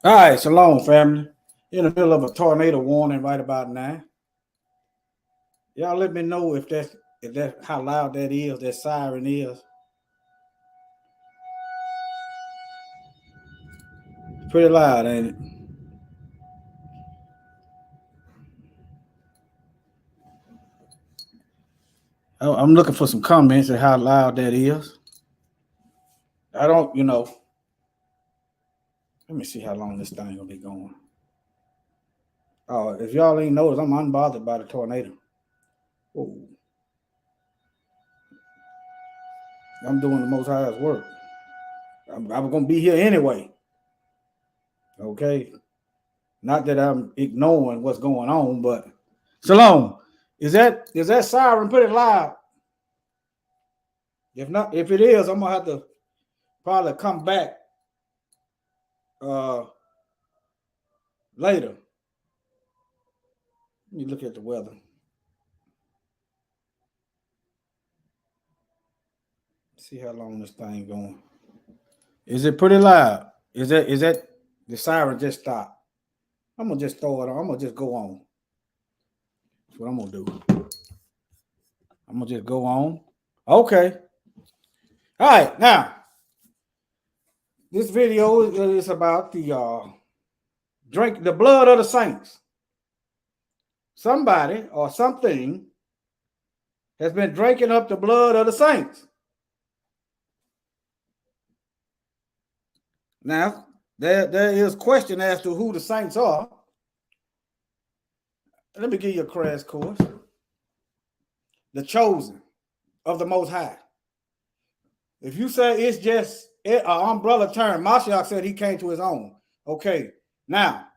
All right, shalom, family. In the middle of a tornado warning right about now. Y'all let me know if that how loud that is, that siren is. Pretty loud, ain't it? I'm looking for some comments on how loud that is. I don't, let me see how long this thing gonna be going. Oh, if y'all ain't noticed, I'm unbothered by the tornado. Oh, I'm doing the most highest work. I'm gonna be here anyway. Okay. Not that I'm ignoring what's going on, but Shalom. Is that siren pretty loud? If not, if it is, I'm gonna have to probably come back uh later. Let me look at the weather. See how long this thing going. Is it pretty loud? Is that the siren just stopped? I'm gonna just throw it on. I'm gonna just go on. That's what I'm gonna do. I'm gonna just go on. Okay. All right. Now, this video is about the drink the blood of the saints. Somebody or something has been drinking up the blood of the saints. Now, there is question as to who the saints are. Let me give you a crash course. The chosen of the Most High. If you say it's just an umbrella term, Mashiach said he came to his own. Okay. Now,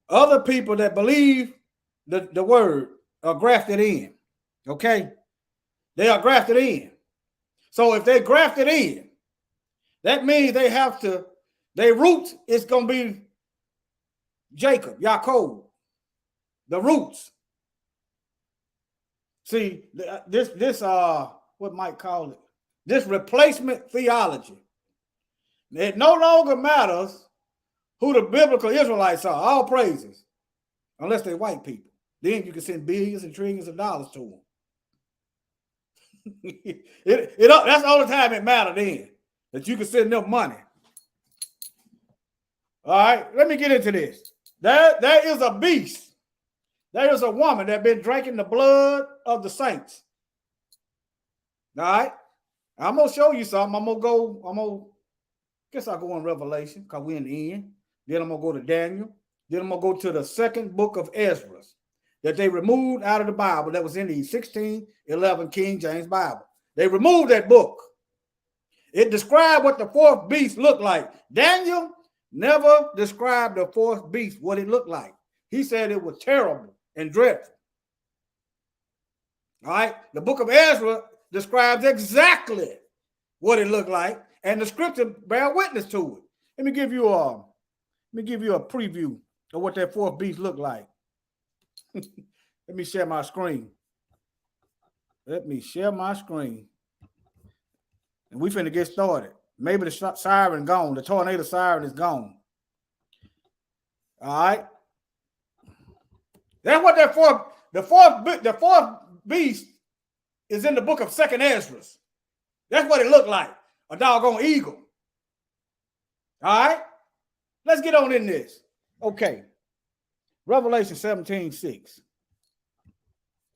other people that believe the word are grafted in. Okay. They are grafted in. So if they're grafted in, that means they have to, their roots is going to be Jacob, Yaakov, the roots. See, this what Mike call it, this replacement theology. It no longer matters who the biblical Israelites are, all praises, unless they're white people. Then you can send billions and trillions of dollars to them. That's the only time it mattered then, that you can send them money. All right, let me get into this. There is a beast. There is a woman that been drinking the blood of the saints. All right, I'm gonna show you something. Guess I'll go in Revelation because we're in the end. Then I'm gonna go to Daniel. Then I'm gonna go to the second book of Ezra that they removed out of the Bible that was in the 1611 King James Bible. They removed that book. It described what the fourth beast looked like. Daniel never described the fourth beast, what it looked like. He said it was terrible and dreadful. All right. The book of Ezra describes exactly what it looked like, and the scripture bear witness to it. Let me give you a preview of what that fourth beast looked like. Let me share my screen. And we finna get started. Maybe the siren gone. The tornado siren is gone. All right. That's what the fourth beast is in the book of Second Ezra. That's what it looked like. A doggone eagle. All right. Let's get on in this. Okay. Revelation 17:6.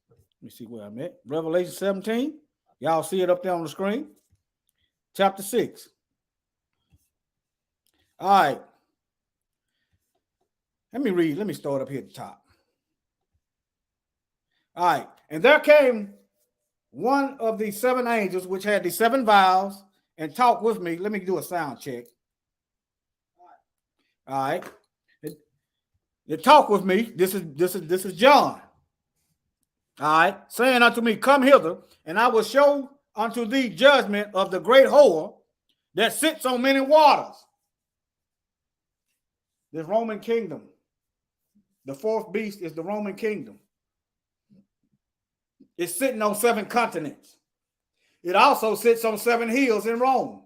Let me see where I'm at. Revelation 17. Y'all see it up there on the screen. Chapter 6. All right. Let me read. Let me start up here at the top. All right. And there came one of the seven angels, which had the seven vials, and talked with me. Let me do a sound check. All right. They talk with me. This is John. All right. Saying unto me, come hither, and I will show unto thee judgment of the great whore that sits on many waters. This Roman kingdom. The fourth beast is the Roman kingdom. It's sitting on 7 continents. It also sits on 7 hills in Rome.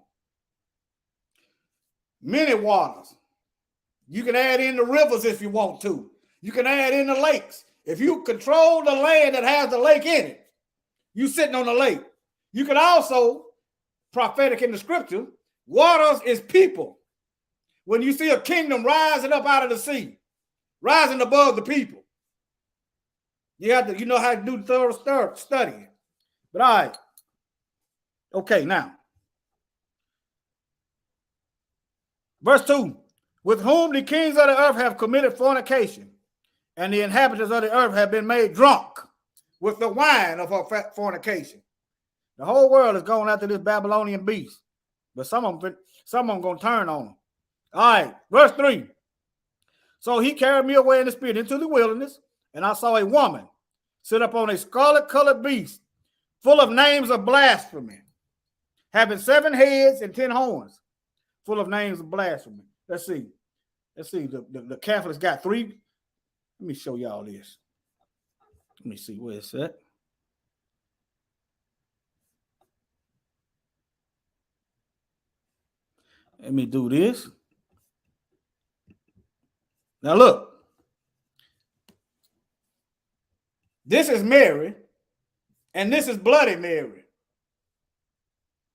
Many waters. You can add in the rivers if you want to. You can add in the lakes. If you control the land that has the lake in it, you sitting on the lake. You can also, prophetic in the scripture, waters is people. When you see a kingdom rising up out of the sea, rising above the people, you know how to do the thorough studying. But all right. Okay, now. Verse 2. With whom the kings of the earth have committed fornication, and the inhabitants of the earth have been made drunk with the wine of her fornication. The whole world is going after this Babylonian beast, but some of them going to turn on them. All right, verse 3. So he carried me away in the spirit into the wilderness, and I saw a woman sit up on a scarlet-colored beast, full of names of blasphemy, having 7 heads and 10 horns, full of names of blasphemy. Let's see. The Catholics got 3. Let me show y'all this. Let me see where it's at. Let me do this. Now look. This is Mary, and this is Bloody Mary.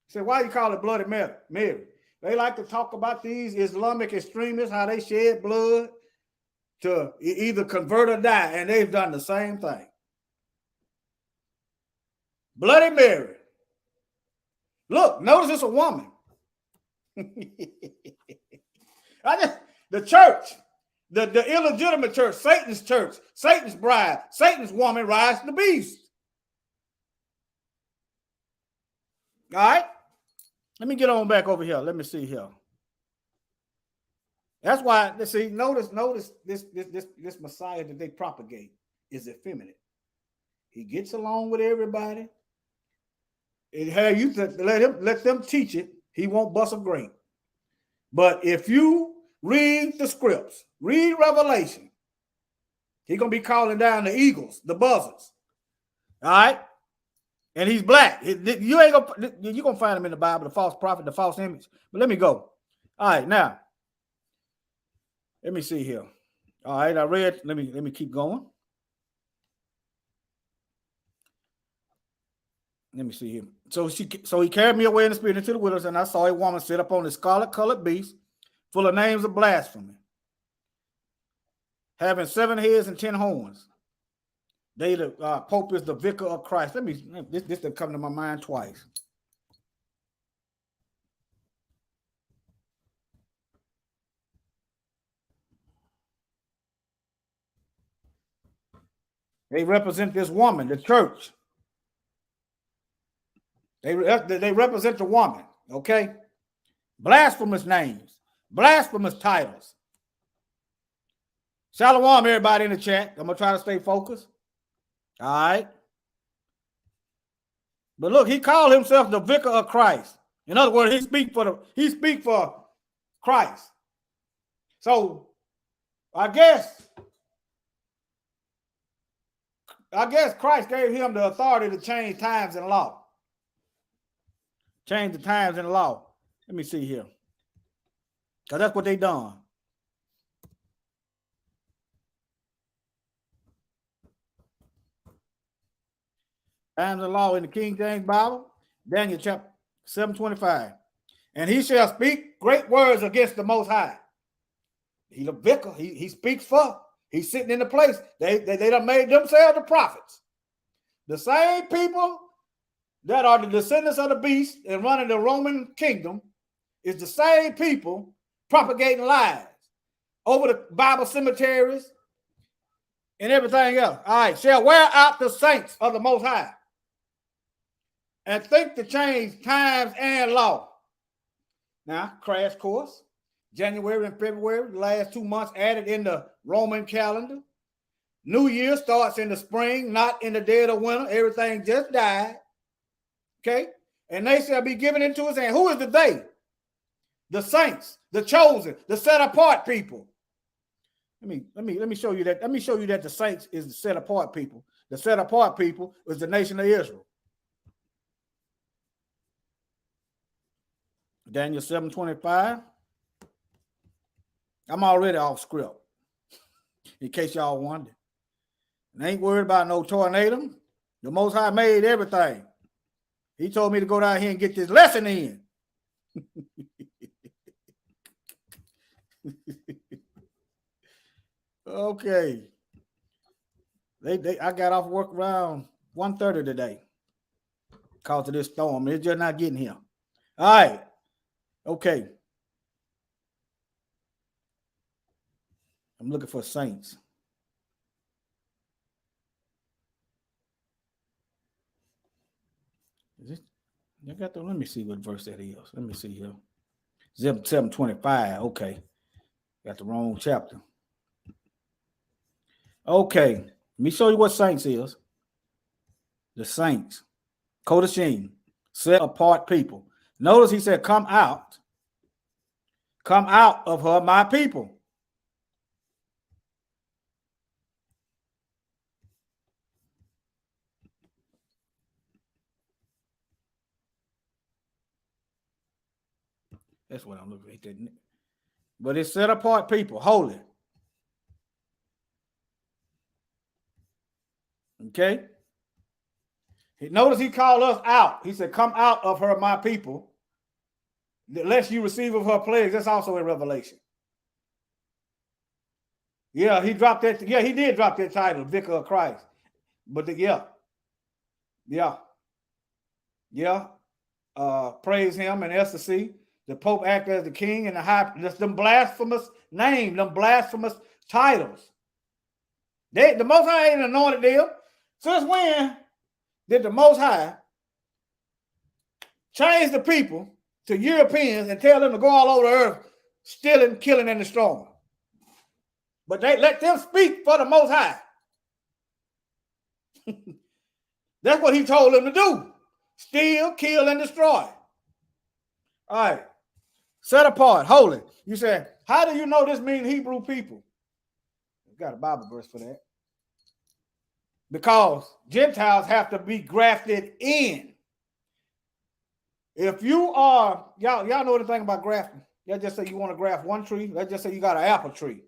So why you call it Bloody Mary? They like to talk about these Islamic extremists, how they shed blood to either convert or die, and they've done the same thing. Bloody Mary. Look, notice it's a woman. The church, the illegitimate church, Satan's bride, Satan's woman rides the beast. All right. Let me get on back over here. Let me see here. That's why, let's see, notice this Messiah that they propagate is effeminate. He gets along with everybody. Let them teach it. He won't bust a grape. But if you read the scripts, read Revelation, he's going to be calling down the eagles, the buzzards. All right? And he's black. You're going to find him in the Bible, the false prophet, the false image. But let me go. All right, now. Let me see here. All right, I read. Let me keep going. Let me see here. So he carried me away in the spirit into the wilderness, and I saw a woman sit up on a scarlet-colored beast, full of names of blasphemy, having 7 heads and 10 horns. The Pope is the vicar of Christ. This done come to my mind twice. They represent this woman, the church. They represent the woman, okay? Blasphemous names, blasphemous titles. Shalom, everybody in the chat. I'm going to try to stay focused. All right. But look, he called himself the vicar of Christ. In other words, he speak for Christ. So I guess Christ gave him the authority to change times and law. Change the times and law. Let me see here. Because that's what they done. Times and law in the King James Bible, Daniel chapter 7:25. And he shall speak great words against the Most High. He's a vicar. He speaks for. He's sitting in the place. They done made themselves the prophets. The same people that are the descendants of the beast and running the Roman kingdom is the same people propagating lies over the Bible cemeteries and everything else. All right, shall wear out the saints of the Most High and think to change times and law. Now, crash course. January and February, the last 2 months added in the Roman calendar. New Year starts in the spring, not in the dead of winter. Everything just died. Okay? And they shall be given into his hand. Who is the they? The saints, the chosen, the set apart people. Let me show you that. Let me show you that the saints is the set apart people. The set apart people is the nation of Israel. Daniel 7:25. I'm already off script, in case y'all wonder. And I ain't worried about no tornado. The Most High made everything. He told me to go down here and get this lesson in. Okay. I got off work around 1:30 today because of this storm. It's just not getting here. All right. Okay. I'm looking for saints. Is it? You got the, let me see what verse that is. Let me see here. 7:25. Okay. Got the wrong chapter. Okay. Let me show you what saints is. The saints. Kodashim. Set apart people. Notice he said, come out. Come out of her, my people. That's what I'm looking at. But it's set apart people, holy. Okay. Notice he called us out. He said, come out of her, my people, lest you receive of her plagues. That's also in Revelation. Yeah, he dropped that. Yeah, he did drop that title, Vicar of Christ. But praise him and ecstasy. The Pope acted as the king and the high. That's them blasphemous names, them blasphemous titles. The Most High ain't anointed them. Since when did the Most High change the people to Europeans and tell them to go all over the earth, stealing, killing, and destroying? But they let them speak for the Most High. That's what he told them to do. Steal, kill, and destroy. All right. Set apart, holy. You said, how do you know this means Hebrew people? We've got a Bible verse for that. Because Gentiles have to be grafted in. If you are, y'all know the thing about grafting. Let's just say you want to graft one tree. Let's just say you got an apple tree.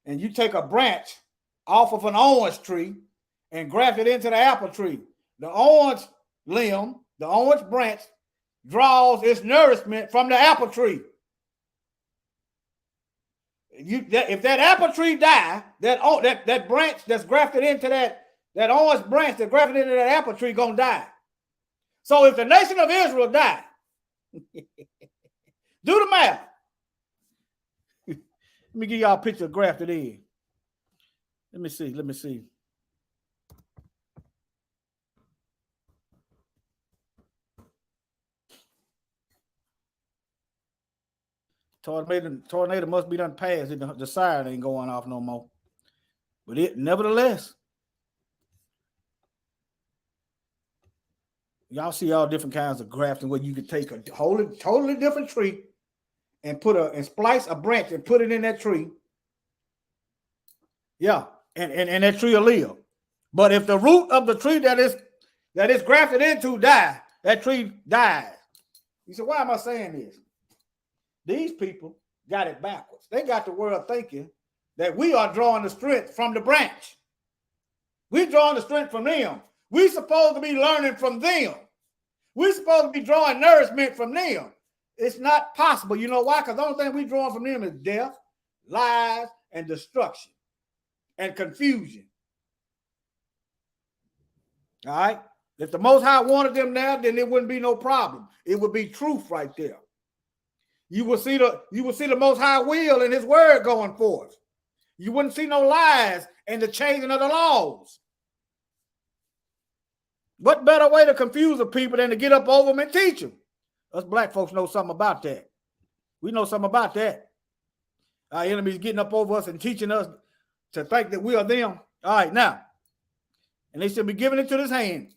And you take a branch off of an orange tree and graft it into the apple tree. The orange limb, the orange branch, draws its nourishment from the apple tree. If that apple tree die, that branch that's grafted into that orange branch that's grafted into that apple tree gonna die. So if the nation of Israel die, do the math. Let me give y'all a picture of grafted in. Let me see. Tornado must be done passed. The siren ain't going off no more. But nevertheless, y'all see all different kinds of grafting where you could take a totally different tree and splice a branch and put it in that tree. Yeah, and that tree will live. But if the root of the tree that is grafted into die, that tree dies. You say, why am I saying this? These people got it backwards. They got the world thinking that we are drawing the strength from the branch. We're drawing the strength from them. We're supposed to be learning from them. We're supposed to be drawing nourishment from them. It's not possible. You know why? Because the only thing we're drawing from them is death, lies, and destruction, and confusion. All right? If the Most High wanted them there, then it wouldn't be no problem. It would be truth right there. You will see the Most High will and his word going forth. You wouldn't see no lies and the changing of the laws. What better way to confuse the people than to get up over them and teach them? Us black folks know something about that. We know something about that. Our enemies getting up over us and teaching us to think that we are them. All right, now. And they should be giving it to this hand.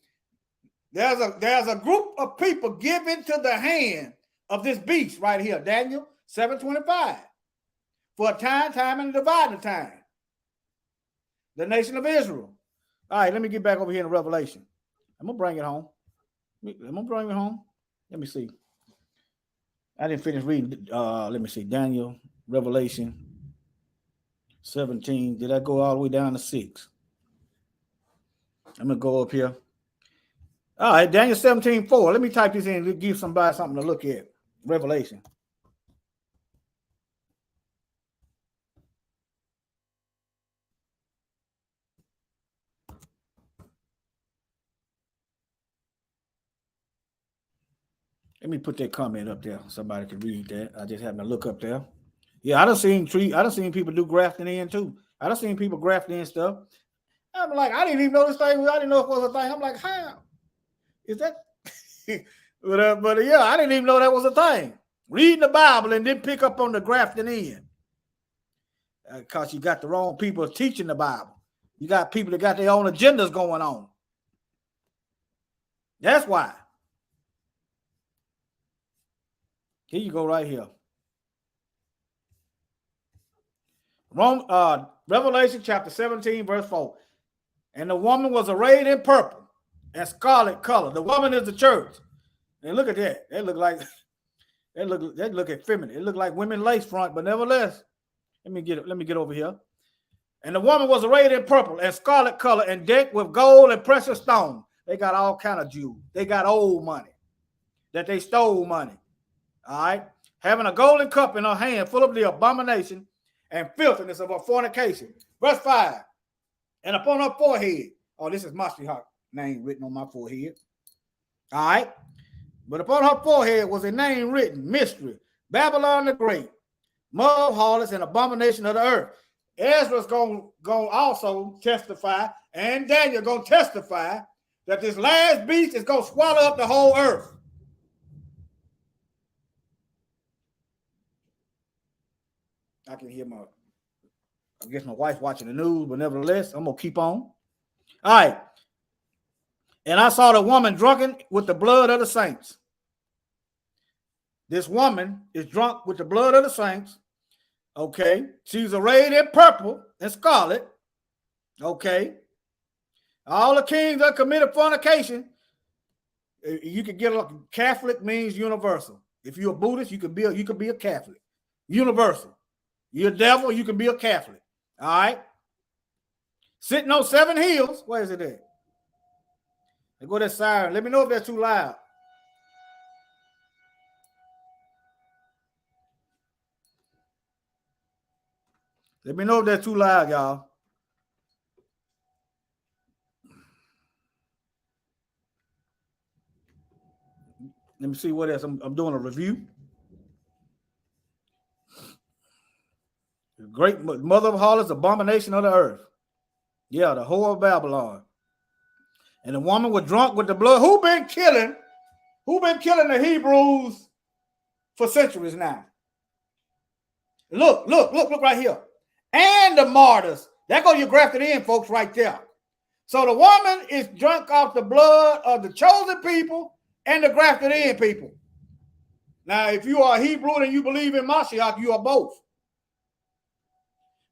There's a group of people given to the hand of this beast right here, Daniel 7:25. For a time and a divided time. The nation of Israel. All right, let me get back over here in Revelation. I'm going to bring it home. Let me see. I didn't finish reading. Let me see. Daniel. Revelation 17. Did I go all the way down to 6? I'm going to go up here. All right, Daniel 17:4. Let me type this in to give somebody something to look at. Revelation. Let me put that comment up there. Somebody can read that. I just happened to look up there. Yeah, I done seen people do grafting in too. I done seen people grafting in stuff. I'm like, I didn't even know this thing. I didn't know it was a thing. I'm like, how is that? but yeah, I didn't even know that was a thing. Reading the Bible and then pick up on the grafting in. Because you got the wrong people teaching the Bible. You got people that got their own agendas going on. That's why. Here you go right here. Revelation chapter 17, verse 4. And the woman was arrayed in purple and scarlet color. The woman is the church. And look at that. They look like they look effeminate. It look like women lace front, but nevertheless, let me get over here. And the woman was arrayed in purple and scarlet color and decked with gold and precious stone. They got all kind of Jews. They got old money that they stole money. All right. Having a golden cup in her hand full of the abomination and filthiness of her fornication. Verse 5. And upon her forehead. Oh, this is Mashiach name written on my forehead. All right. But upon her forehead was a name written, Mystery, Babylon the Great, mother of harlots and abomination of the earth. Ezra's going to also testify, and Daniel going to testify that this last beast is going to swallow up the whole earth. I can hear I guess my wife's watching the news, but nevertheless, I'm going to keep on. All right. And I saw the woman drunken with the blood of the saints. This woman is drunk with the blood of the saints. Okay. She's arrayed in purple and scarlet. Okay. All the kings that committed fornication. You could get a Catholic means universal. If you're a Buddhist, you could be a Catholic. Universal. You're a devil, you can be a Catholic. All right. Sitting on 7 hills. Where is it at? They go that siren. Let me know if that's too loud. Let me know if that's too loud, y'all. Let me see what else. I'm doing a review. The great mother of harlots, abomination of the earth. Yeah, the whore of Babylon. And the woman was drunk with the blood. Who been killing the Hebrews for centuries now? Look right here. And the martyrs. That go your grafted in, folks, right there. So the woman is drunk off the blood of the chosen people and the grafted in people. Now, if you are a Hebrew and you believe in Mashiach, you are both.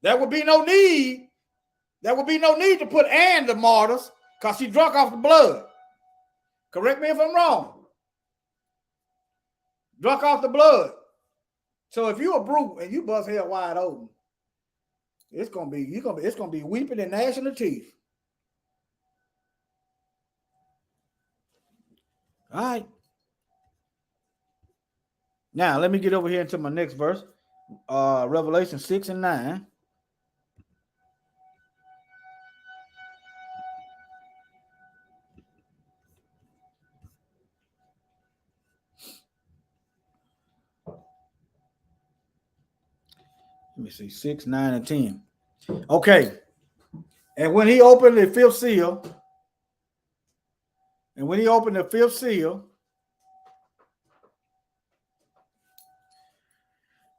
There would be no need to put and the martyrs because she drunk off the blood. Correct me if I'm wrong. Drunk off the blood. So if you're a brute and you bust hell wide open, it's gonna be weeping and gnashing of teeth. All right. Now let me get over here into my next verse. Revelation 6 and 9. Let me see, 6, 9, and 10. Okay. And when he opened the fifth seal,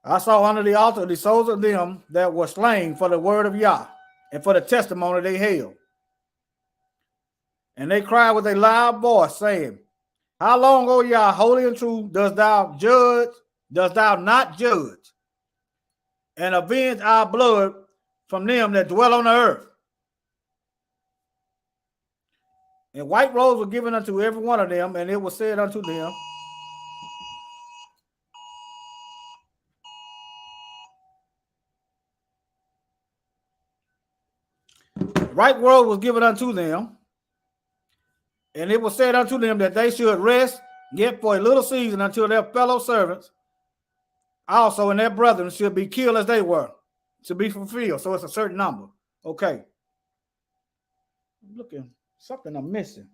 I saw under the altar the souls of them that were slain for the word of Yah and for the testimony they held. And they cried with a loud voice, saying, How long, O Yah, holy and true, dost thou not judge and avenge our blood from them that dwell on the earth? And white robes were given unto every one of them, and it was said unto them, right word was given unto them, and it was said unto them that they should rest yet for a little season until their fellow servants also and their brethren should be killed as they were, to be fulfilled. So it's a certain number. Okay. I'm looking, something I'm missing.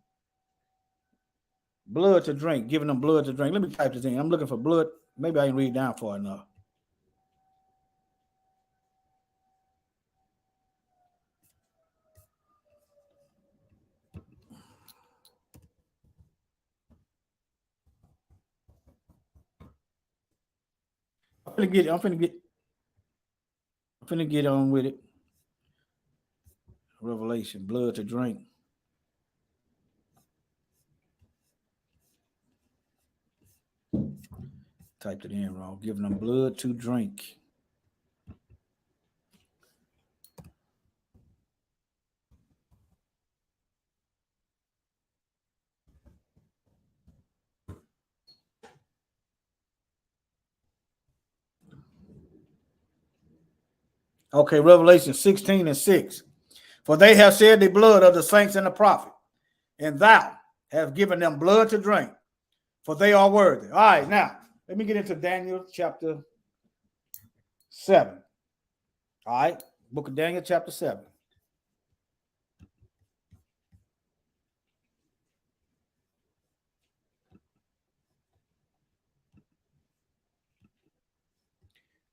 Blood to drink, giving them blood to drink. Let me type this in. I'm looking for blood. Maybe I didn't read down far enough. I'm finna get on with it. Revelation, blood to drink. Typed it in wrong. Giving them blood to drink. Okay, Revelation 16:6. For they have shed the blood of the saints and the prophet, and thou hast given them blood to drink, for they are worthy. All right, now let me get into Daniel chapter 7. All right, book of Daniel chapter 7.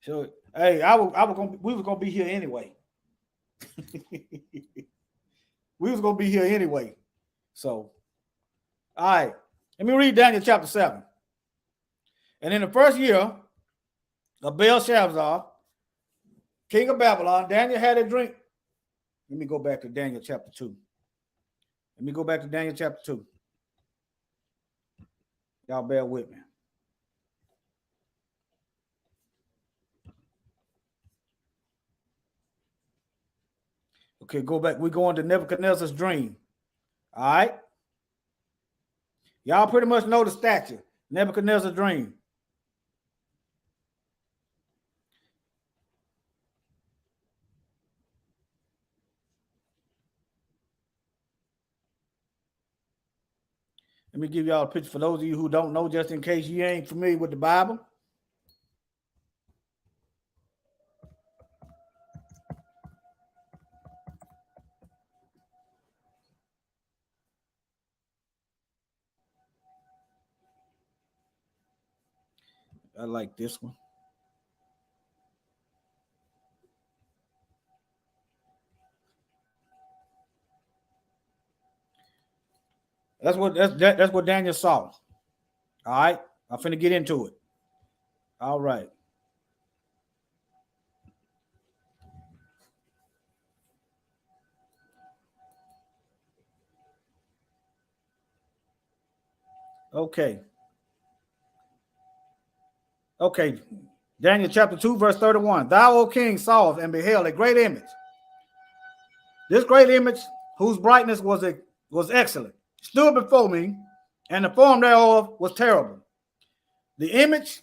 So, hey, we was gonna be here anyway. We was gonna be here anyway. So, all right, let me read Daniel chapter 7. And in the first year of Belshazzar, king of Babylon, Daniel had a drink. Let me go back to Daniel chapter 2. Y'all bear with me. Okay, go back. We're going to Nebuchadnezzar's dream. All right. Y'all pretty much know the statue. Nebuchadnezzar's dream. Let me give y'all a picture for those of you who don't know, just in case you ain't familiar with the Bible. I like this one. That's what Daniel saw. All right, I'm finna get into it. All right. Okay. Daniel chapter 2, verse 31. Thou, O king, sawest and beheld a great image. This great image, whose brightness was excellent, stood before me, and the form thereof was terrible. The image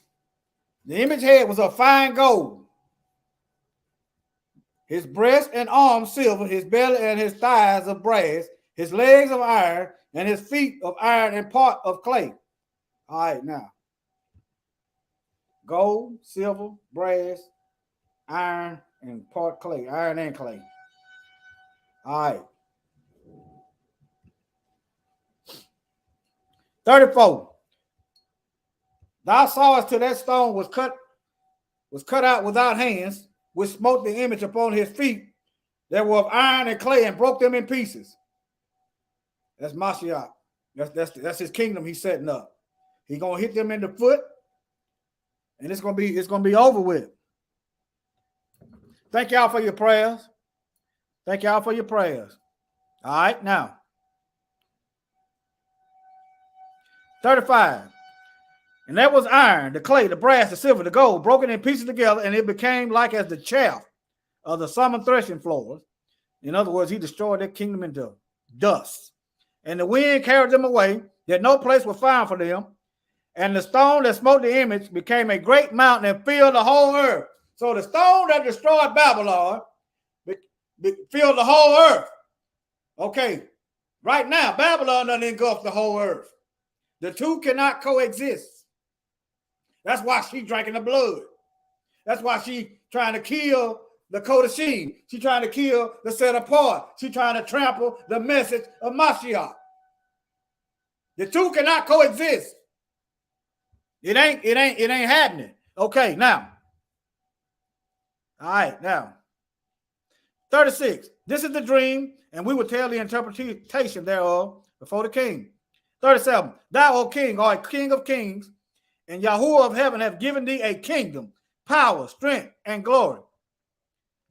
head was of fine gold, his breast and arms silver, his belly and his thighs of brass, his legs of iron, and his feet of iron and part of clay. All right, now. Gold, silver, brass, iron, and part clay. Iron and clay. All right. 34. Thou sawest till that stone was cut out without hands, which smote the image upon his feet that were of iron and clay and broke them in pieces. That's Mashiach. That's his kingdom he's setting up. He's gonna hit them in the foot, and it's gonna be over with. Thank y'all for your prayers. All right, now 35. And that was iron, the clay, the brass, the silver, the gold, broken in pieces together, and it became like as the chaff of the summer threshing floors. In other words, he destroyed their kingdom into dust. And the wind carried them away, that no place was found for them. And the stone that smote the image became a great mountain and filled the whole earth. So the stone that destroyed Babylon filled the whole earth. Okay, right now, Babylon done engulfed the whole earth. The two cannot coexist. That's why she drinking the blood. That's why she trying to kill the Kodashim. She trying to kill the set apart. She trying to trample the message of Mashiach. The two cannot coexist. It ain't happening. Okay, now. All right, now. 36. This is the dream, and we will tell the interpretation thereof before the king. 37. Thou, O king, art a king of kings, and Yahuwah of heaven have given thee a kingdom, power, strength, and glory.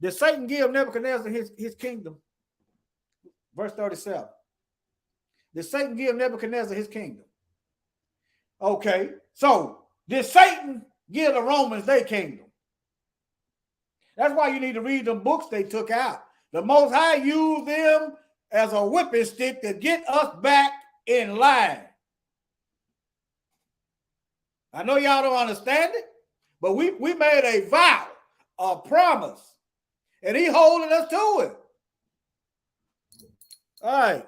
Did Satan give Nebuchadnezzar his kingdom? Verse 37. Did Satan give Nebuchadnezzar his kingdom? Okay, so did Satan give the Romans their kingdom? That's why you need to read the books they took out. The Most High used them as a whipping stick to get us back in line. I know y'all don't understand it, but we made a vow, a promise, and he holding us to it. All right.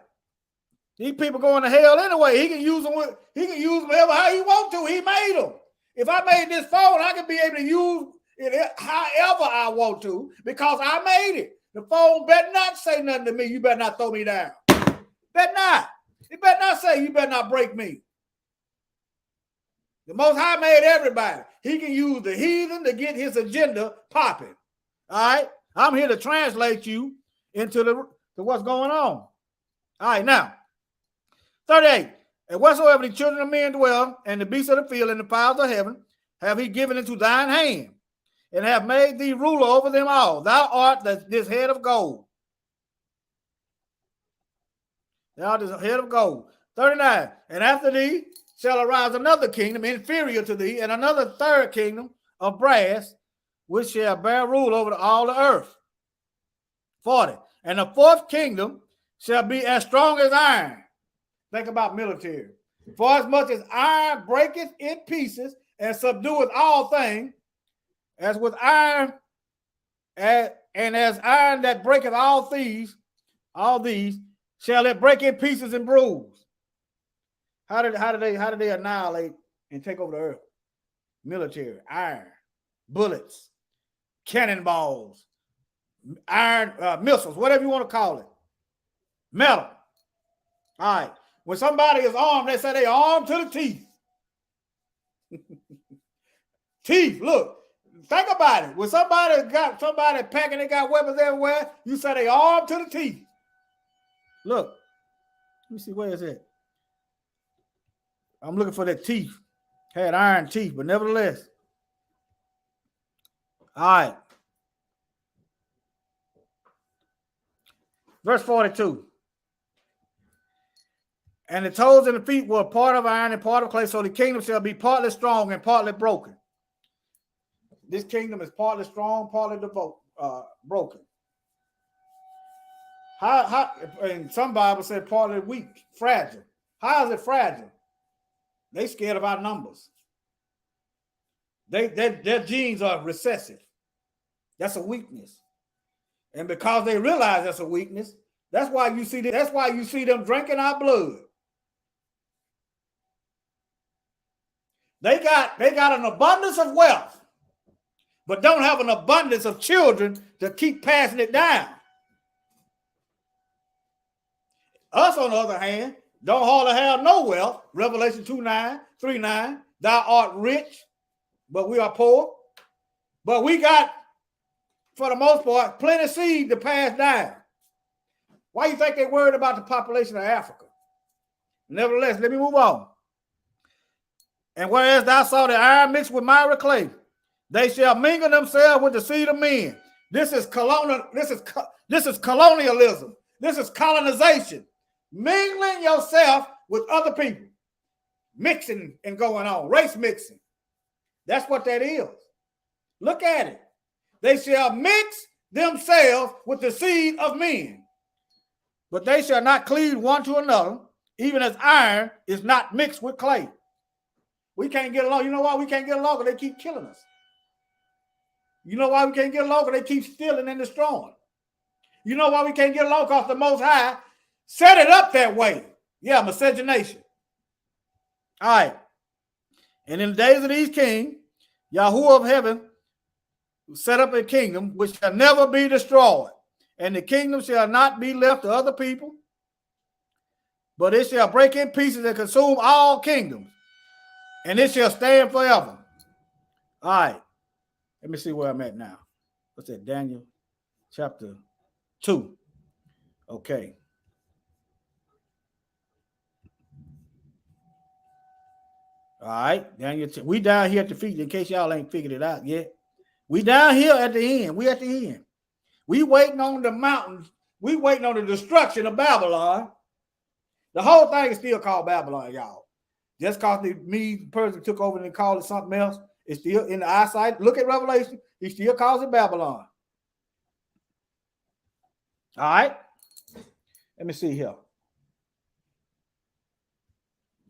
These people going to hell anyway. He can use them however how he want to. He made them. If I made this phone, I can be able to use it however I want to because I made it. The phone better not say nothing to me. You better not throw me down. Better not. It better not say you better not break me. The Most High made everybody. He can use the heathen to get his agenda popping. All right? I'm here to translate you into to what's going on. All right, now. 38. And whatsoever the children of men dwell, and the beasts of the field, and the fowls of heaven, have he given into thine hand, and have made thee ruler over them all. Thou art this head of gold. Thou art this head of gold. 39. And after thee shall arise another kingdom inferior to thee, and another third kingdom of brass, which shall bear rule over all the earth. 40. And the fourth kingdom shall be as strong as iron. Think about military. For as much as iron breaketh in pieces and subdueth all things, as with iron, and as iron that breaketh all these shall it break in pieces and bruise. How did they annihilate and take over the earth? Military, iron, bullets, cannonballs, iron missiles, whatever you want to call it. Metal. All right. When somebody is armed, they say they armed to the teeth. Teeth, look. Think about it. When somebody packing, they got weapons everywhere, you say they armed to the teeth. Look. Let me see, where is it? I'm looking for that teeth. Had iron teeth, but nevertheless. All right. Verse 42. And the toes and the feet were part of iron and part of clay, so the kingdom shall be partly strong and partly broken. This kingdom is partly strong, partly broken. How? And some Bible said partly weak, fragile. How is it fragile? They scared of our numbers. Their genes are recessive. That's a weakness. And because they realize that's a weakness, that's why you see them drinking our blood. They got an abundance of wealth, but don't have an abundance of children to keep passing it down. Us, on the other hand, don't hardly have no wealth. Revelation 2:9, 3:9. Thou art rich, but we are poor. But we got, for the most part, plenty of seed to pass down. Why you think they're worried about the population of Africa? Nevertheless, let me move on. And whereas thou saw the iron mixed with miry clay, they shall mingle themselves with the seed of men. This is colonialism. This is colonization. Mingling yourself with other people. Mixing and going on. Race mixing. That's what that is. Look at it. They shall mix themselves with the seed of men. But they shall not cleave one to another, even as iron is not mixed with clay. We can't get along. You know why we can't get along? Because they keep killing us. You know why we can't get along? Because they keep stealing and destroying. You know why we can't get along? Because the Most High Set it up that way. Yeah, miscegenation. All right. And in the days of these kings, Yahuwah of heaven set up a kingdom which shall never be destroyed. And the kingdom shall not be left to other people, but it shall break in pieces and consume all kingdoms. And it shall stand forever. All right. Let me see where I'm at now. What's that? Daniel chapter 2. Okay. All right. Daniel, we down here at the feet in case y'all ain't figured it out yet. We down here at the end. We at the end. We waiting on the mountains. We waiting on the destruction of Babylon. The whole thing is still called Babylon, y'all. Just because the Mede person took over and called it something else, it's still in the eyesight. Look at Revelation. He still calls it Babylon. All right. Let me see here.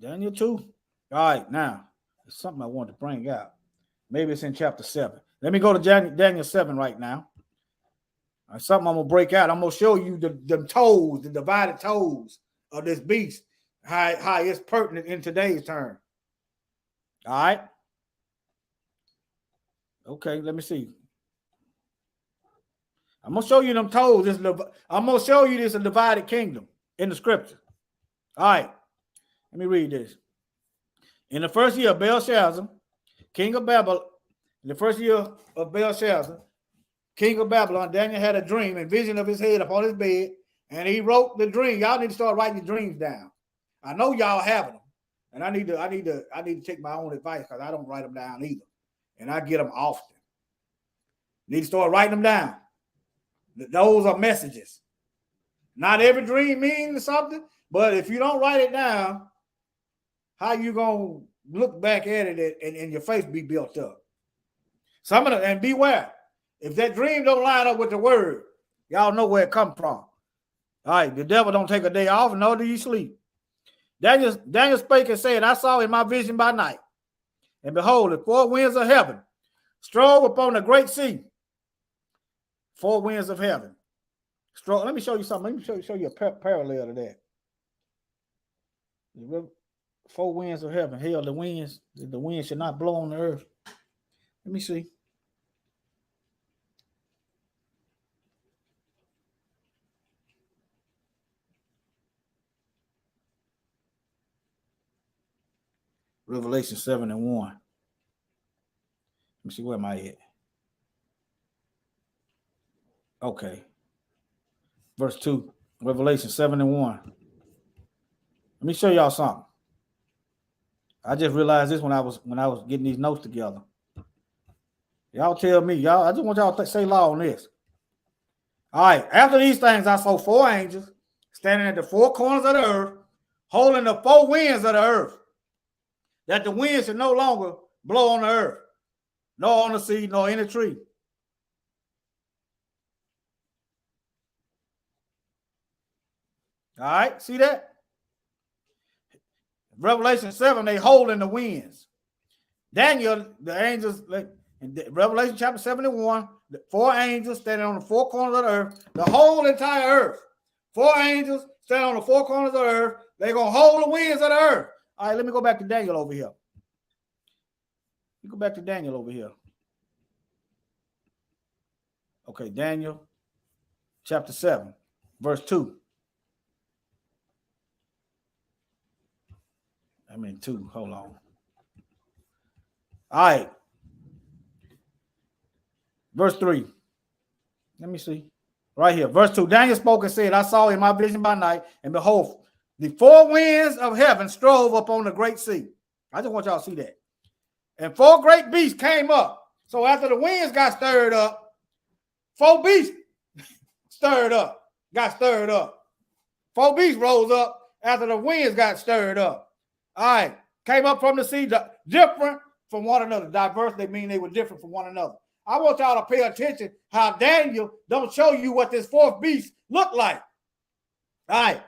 Daniel 2. All right. Now, there's something I want to bring out. Maybe it's in chapter 7. Let me go to Daniel 7 right now. Something I'm going to break out. I'm going to show you the toes, the divided toes of this beast, how it's pertinent in today's term. All right. Okay, let me see. I'm going to show you them toes. I'm going to show you this a divided kingdom in the scripture. All right. Let me read this. In the first year of Belshazzar, king of Babylon, in the first year of Belshazzar, king of Babylon, Daniel had a dream and vision of his head upon his bed, and he wrote the dream. Y'all need to start writing your dreams down. I know y'all having them, and I need to take my own advice because I don't write them down either, and I get them often. Need to start writing them down. Those are messages. Not every dream means something, but if you don't write it down, how you gonna look back at it and your face be built up? And beware. If that dream don't line up with the word, y'all know where it come from. All right, the devil don't take a day off, nor do you sleep. Daniel spake and said, I saw in my vision by night, and behold, the four winds of heaven strove upon the great sea. Four winds of heaven. Let me show you something. Let me show you a parallel to that. Four winds of heaven. Hell, the winds should not blow on the earth. Let me see. Revelation 7 and 1. Let me see, where am I at? Okay. Verse 2, Revelation 7 and 1. Let me show y'all something. I just realized this when I was getting these notes together. Y'all tell me, y'all. I just want y'all to say law on this. All right. After these things, I saw four angels standing at the four corners of the earth, holding the four winds of the earth, that the wind should no longer blow on the earth, nor on the sea, nor any tree. All right. See that? Revelation 7, they holding the winds. Daniel, the angels, in Revelation chapter 71, the four angels standing on the four corners of the earth, the whole entire earth. Four angels standing on the four corners of the earth. They're going to hold the winds of the earth. All right, let me go back to Daniel over here. You go back to Daniel over here. Okay, Daniel chapter 7, verse 2. I mean 2, hold on. All right. Verse 3. Let me see. Right here. Verse 2. Daniel spoke and said, I saw in my vision by night, and behold, the four winds of heaven strove upon the great sea. I just want y'all to see that. And four great beasts came up. So after the winds got stirred up, four beasts got stirred up. Four beasts rose up after the winds got stirred up. All right. Came up from the sea, different from one another. Diverse, they mean they were different from one another. I want y'all to pay attention how Daniel don't show you what this fourth beast looked like. All right.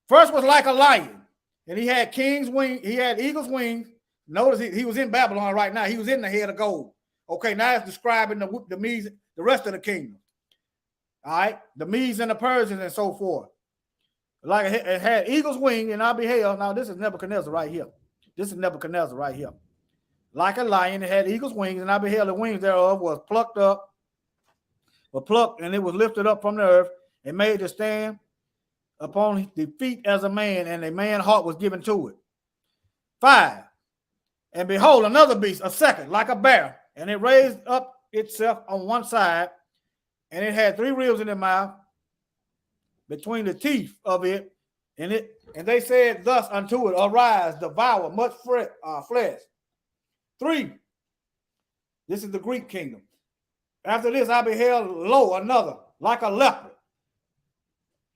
First was like a lion, and he had king's wings. He had eagle's wings. Notice he was in Babylon right now. He was in the head of gold. Okay, now it's describing the Medes, the rest of the kingdom. All right, the Medes and the Persians and so forth. Like it had eagle's wing, and I beheld. Now this is Nebuchadnezzar right here. This is Nebuchadnezzar right here. Like a lion, it had eagle's wings, and I beheld the wings thereof was plucked, and it was lifted up from the earth and made to stand upon the feet as a man, and a man's heart was given to it. 5. And behold, another beast, a second, like a bear, and it raised up itself on one side, and it had 3 ribs in the mouth between the teeth of it, and they said thus unto it, arise, devour much flesh. 3. This is the Greek kingdom. After this, I beheld, lo, another, like a leopard,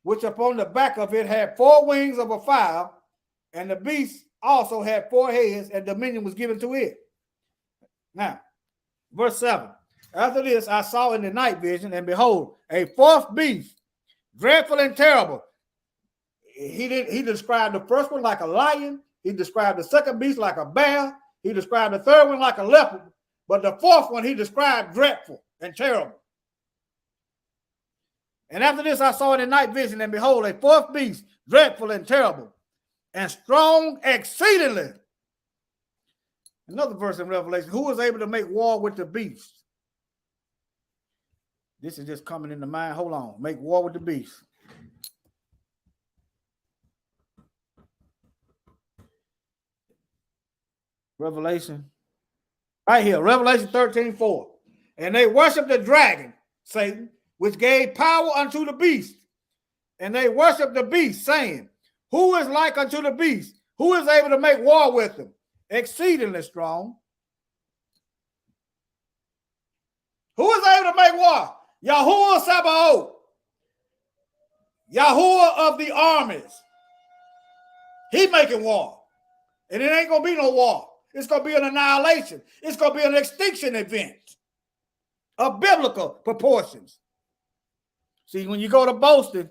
which upon the back of it had 4 wings of a fowl, and the beast also had 4 heads, and dominion was given to it. Now, verse 7. After this, I saw in the night vision, and behold, a 4th beast, dreadful and terrible. He described the first one like a lion. He described the second beast like a bear. He described the third one like a leopard. But the 4th one, he described dreadful and terrible. And after this, I saw in the night vision, and behold, a 4th beast, dreadful and terrible, and strong exceedingly. Another verse in Revelation, who was able to make war with the beast? This is just coming into mind. Hold on. Make war with the beast. Revelation. Right here. Revelation 13:4. And they worshiped the dragon, Satan, which gave power unto the beast. And they worshiped the beast, saying, who is like unto the beast? Who is able to make war with him? Exceedingly strong. Who is able to make war? Yahuwah Sabaoth. Yahuwah of the armies. He making war. And it ain't going to be no war. It's going to be an annihilation. It's going to be an extinction event of biblical proportions. See, when you go to boasting,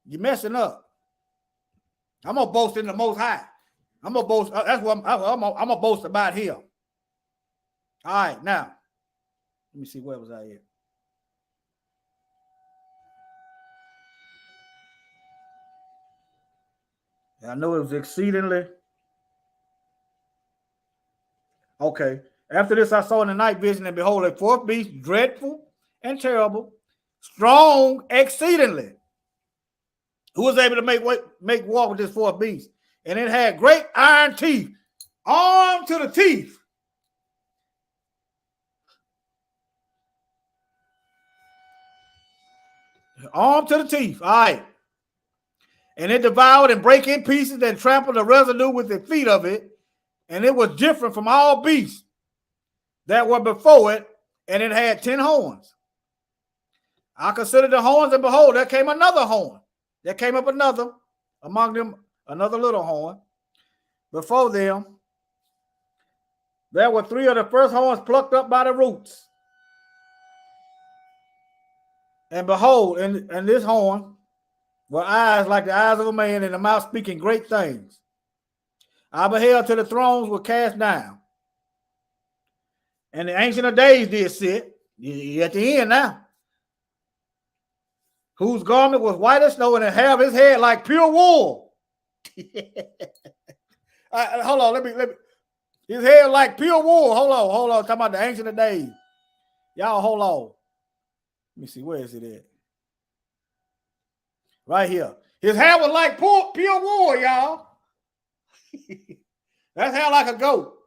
you're messing up. I'm going to boast in the Most High. I'm going to boast. That's what I'm going to boast about here. All right, now, let me see, where was I at? I know it was exceedingly. Okay. After this, I saw in the night vision, and behold, a 4th beast, dreadful and terrible, strong exceedingly, who was able to make war with this 4th beast. And it had great iron teeth, armed to the teeth. Armed to the teeth. All right. And it devoured and brake in pieces and trampled the residue with the feet of it. And it was different from all beasts that were before it. And it had 10 horns. I considered the horns, and behold, there came another horn. There came up another, among them another little horn. Before them, there were 3 of the first horns plucked up by the roots. And behold, in this horn were eyes like the eyes of a man, and a mouth speaking great things. I beheld till the thrones were cast down. And the Ancient of Days did sit. You're at the end now. Whose garment was white as snow, and the hair of his head like pure wool. Hold on, let me. His hair like pure wool. Hold on. Talking about the Ancient of Days. Y'all, hold on. Let me see, where is it at? Right here. His hair was like pure wool, y'all. That's hair like a goat.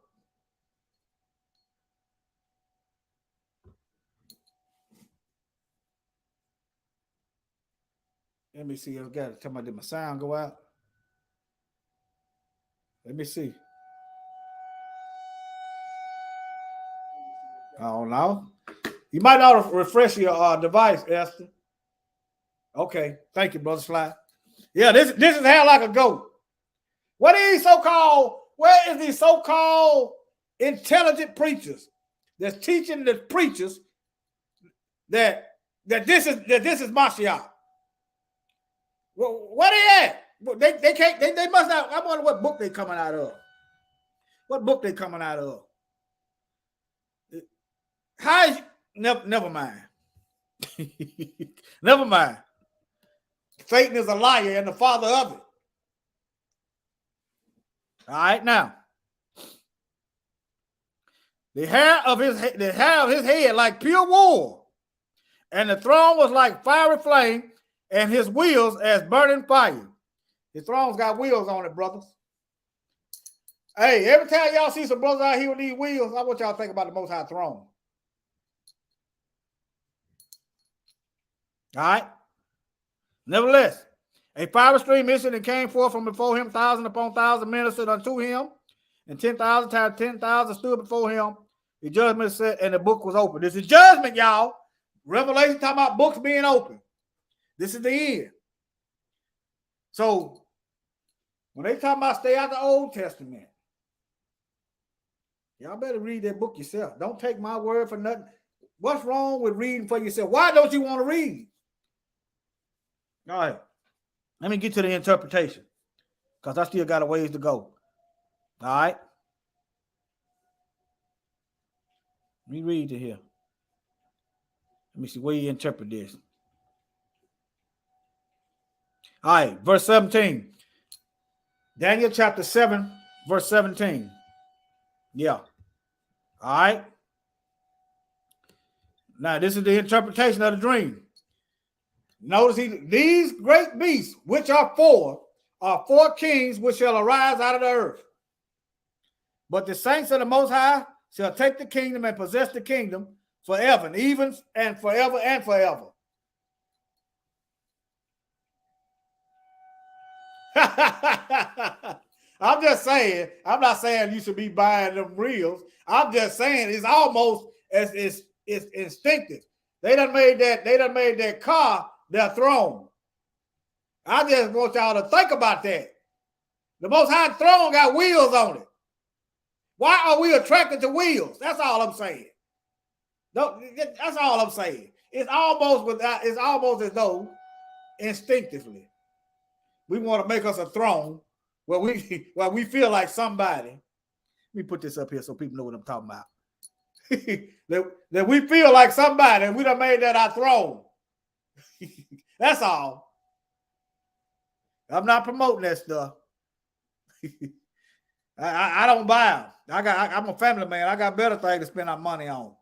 Let me see. I got to tell me, did my sound go out? Let me see. I don't know. You might ought to refresh your device, Esther. Okay. Thank you, Brother Sly. Yeah, this is hair like a goat. Where is these so-called intelligent preachers that's teaching the preachers that this is Mashiach? Well, where they at? They can't. They must not. I wonder what book they coming out of. What book they coming out of? How is never mind. Never mind. Satan is a liar and the father of it. All right, now. The hair of his head like pure wool, and the throne was like fiery flame, and his wheels as burning fire. His throne's got wheels on it, brothers. Hey, every time y'all see some brothers out here with these wheels, I want y'all to think about the Most High throne. All right. Nevertheless, a fiery stream issued and came forth from before him, 1,000 upon 1,000 ministered unto him, and 10,000 times 10,000 stood before him. The judgment said, and the book was open. This is judgment, y'all. Revelation talking about books being open. This is the end. So, when they talk about stay out the Old Testament, y'all better read that book yourself. Don't take my word for nothing. What's wrong with reading for yourself? Why don't you want to read? All right. Let me get to the interpretation, because I still got a ways to go. All right. Let me read it here. Let me see where you interpret this. All right, verse 17. Daniel chapter 7, verse 17. Yeah. All right. Now, this is the interpretation of the dream. Notice these great beasts, which are four kings which shall arise out of the earth. But the saints of the Most High shall take the kingdom and possess the kingdom forever, and even and forever and forever. I'm just saying, I'm not saying you should be buying them reels. I'm just saying it's almost as it's instinctive. They done made that car their throne. I just want y'all to think about that. The Most High throne got wheels on it. Why are we attracted to wheels? That's all I'm saying. No, that's all I'm saying. It's almost as though instinctively we want to make us a throne where we feel like somebody. Let me put this up here so people know what I'm talking about. that we feel like somebody, and we done made that our throne. That's all. I'm not promoting that stuff. I don't buy them. I'm a family man. I got better things to spend our money on.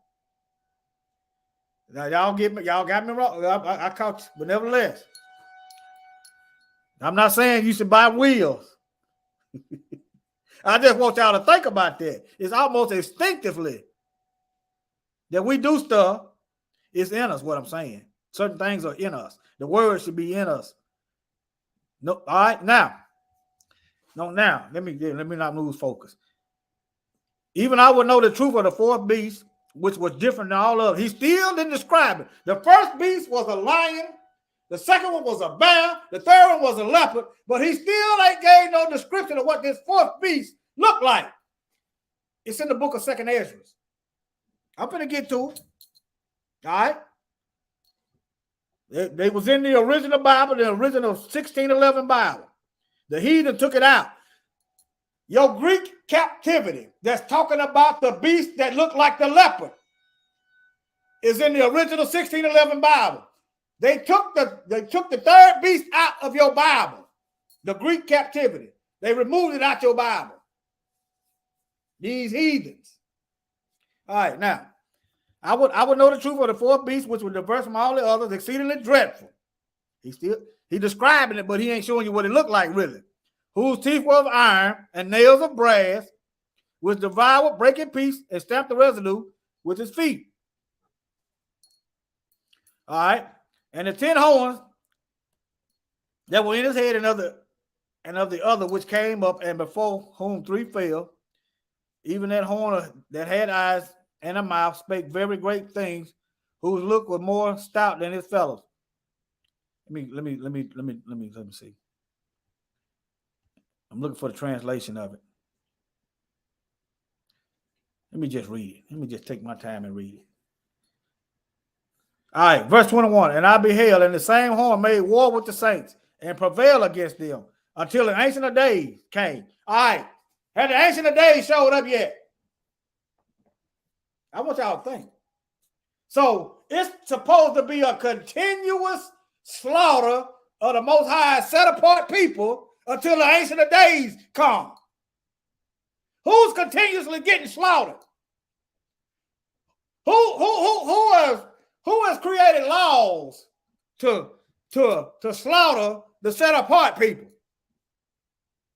Now, y'all got me wrong. I caught you, but nevertheless, I'm not saying you should buy wheels. I just want y'all to think about that. It's almost instinctively that we do stuff. It's in us. What I'm saying, certain things are in us. The word should be in us. No, all right, now. No, now let me not lose focus. Even I would know the truth of the fourth beast, which was different than all of them. He still didn't describe it. The first beast was a lion. The second one was a bear. The third one was a leopard. But he still ain't gave no description of what this fourth beast looked like. It's in the book of 2nd Ezra. I'm going to get to it. All right. They was in the original Bible, the original 1611 Bible. The heathen took it out. Your Greek captivity that's talking about the beast that looked like the leopard is in the original 1611 Bible. They took the third beast out of your Bible, the Greek captivity. They removed it out your Bible. These heathens. All right, now I would know the truth of the fourth beast, which was diverse from all the others, exceedingly dreadful. He describing it, but he ain't showing you what it looked like really. Whose teeth were of iron and nails of brass, which devoured, break in peace, and stamped the residue with his feet. All right. And the 10 horns that were in his head and of the other which came up, and before whom 3 fell, even that horn that had eyes and a mouth spake very great things, whose look was more stout than his fellows. Let me see. I'm looking for the translation of it. Let me just read it. Let me just take my time and read it. All right, verse 21. And I beheld, and the same horn made war with the saints and prevailed against them until the Ancient of Days came. All right. Had the Ancient of Days showed up yet? I want y'all to think. So it's supposed to be a continuous slaughter of the Most High set apart people until the Ancient of Days come. Who's continuously getting slaughtered? Who has created laws to slaughter the set apart people?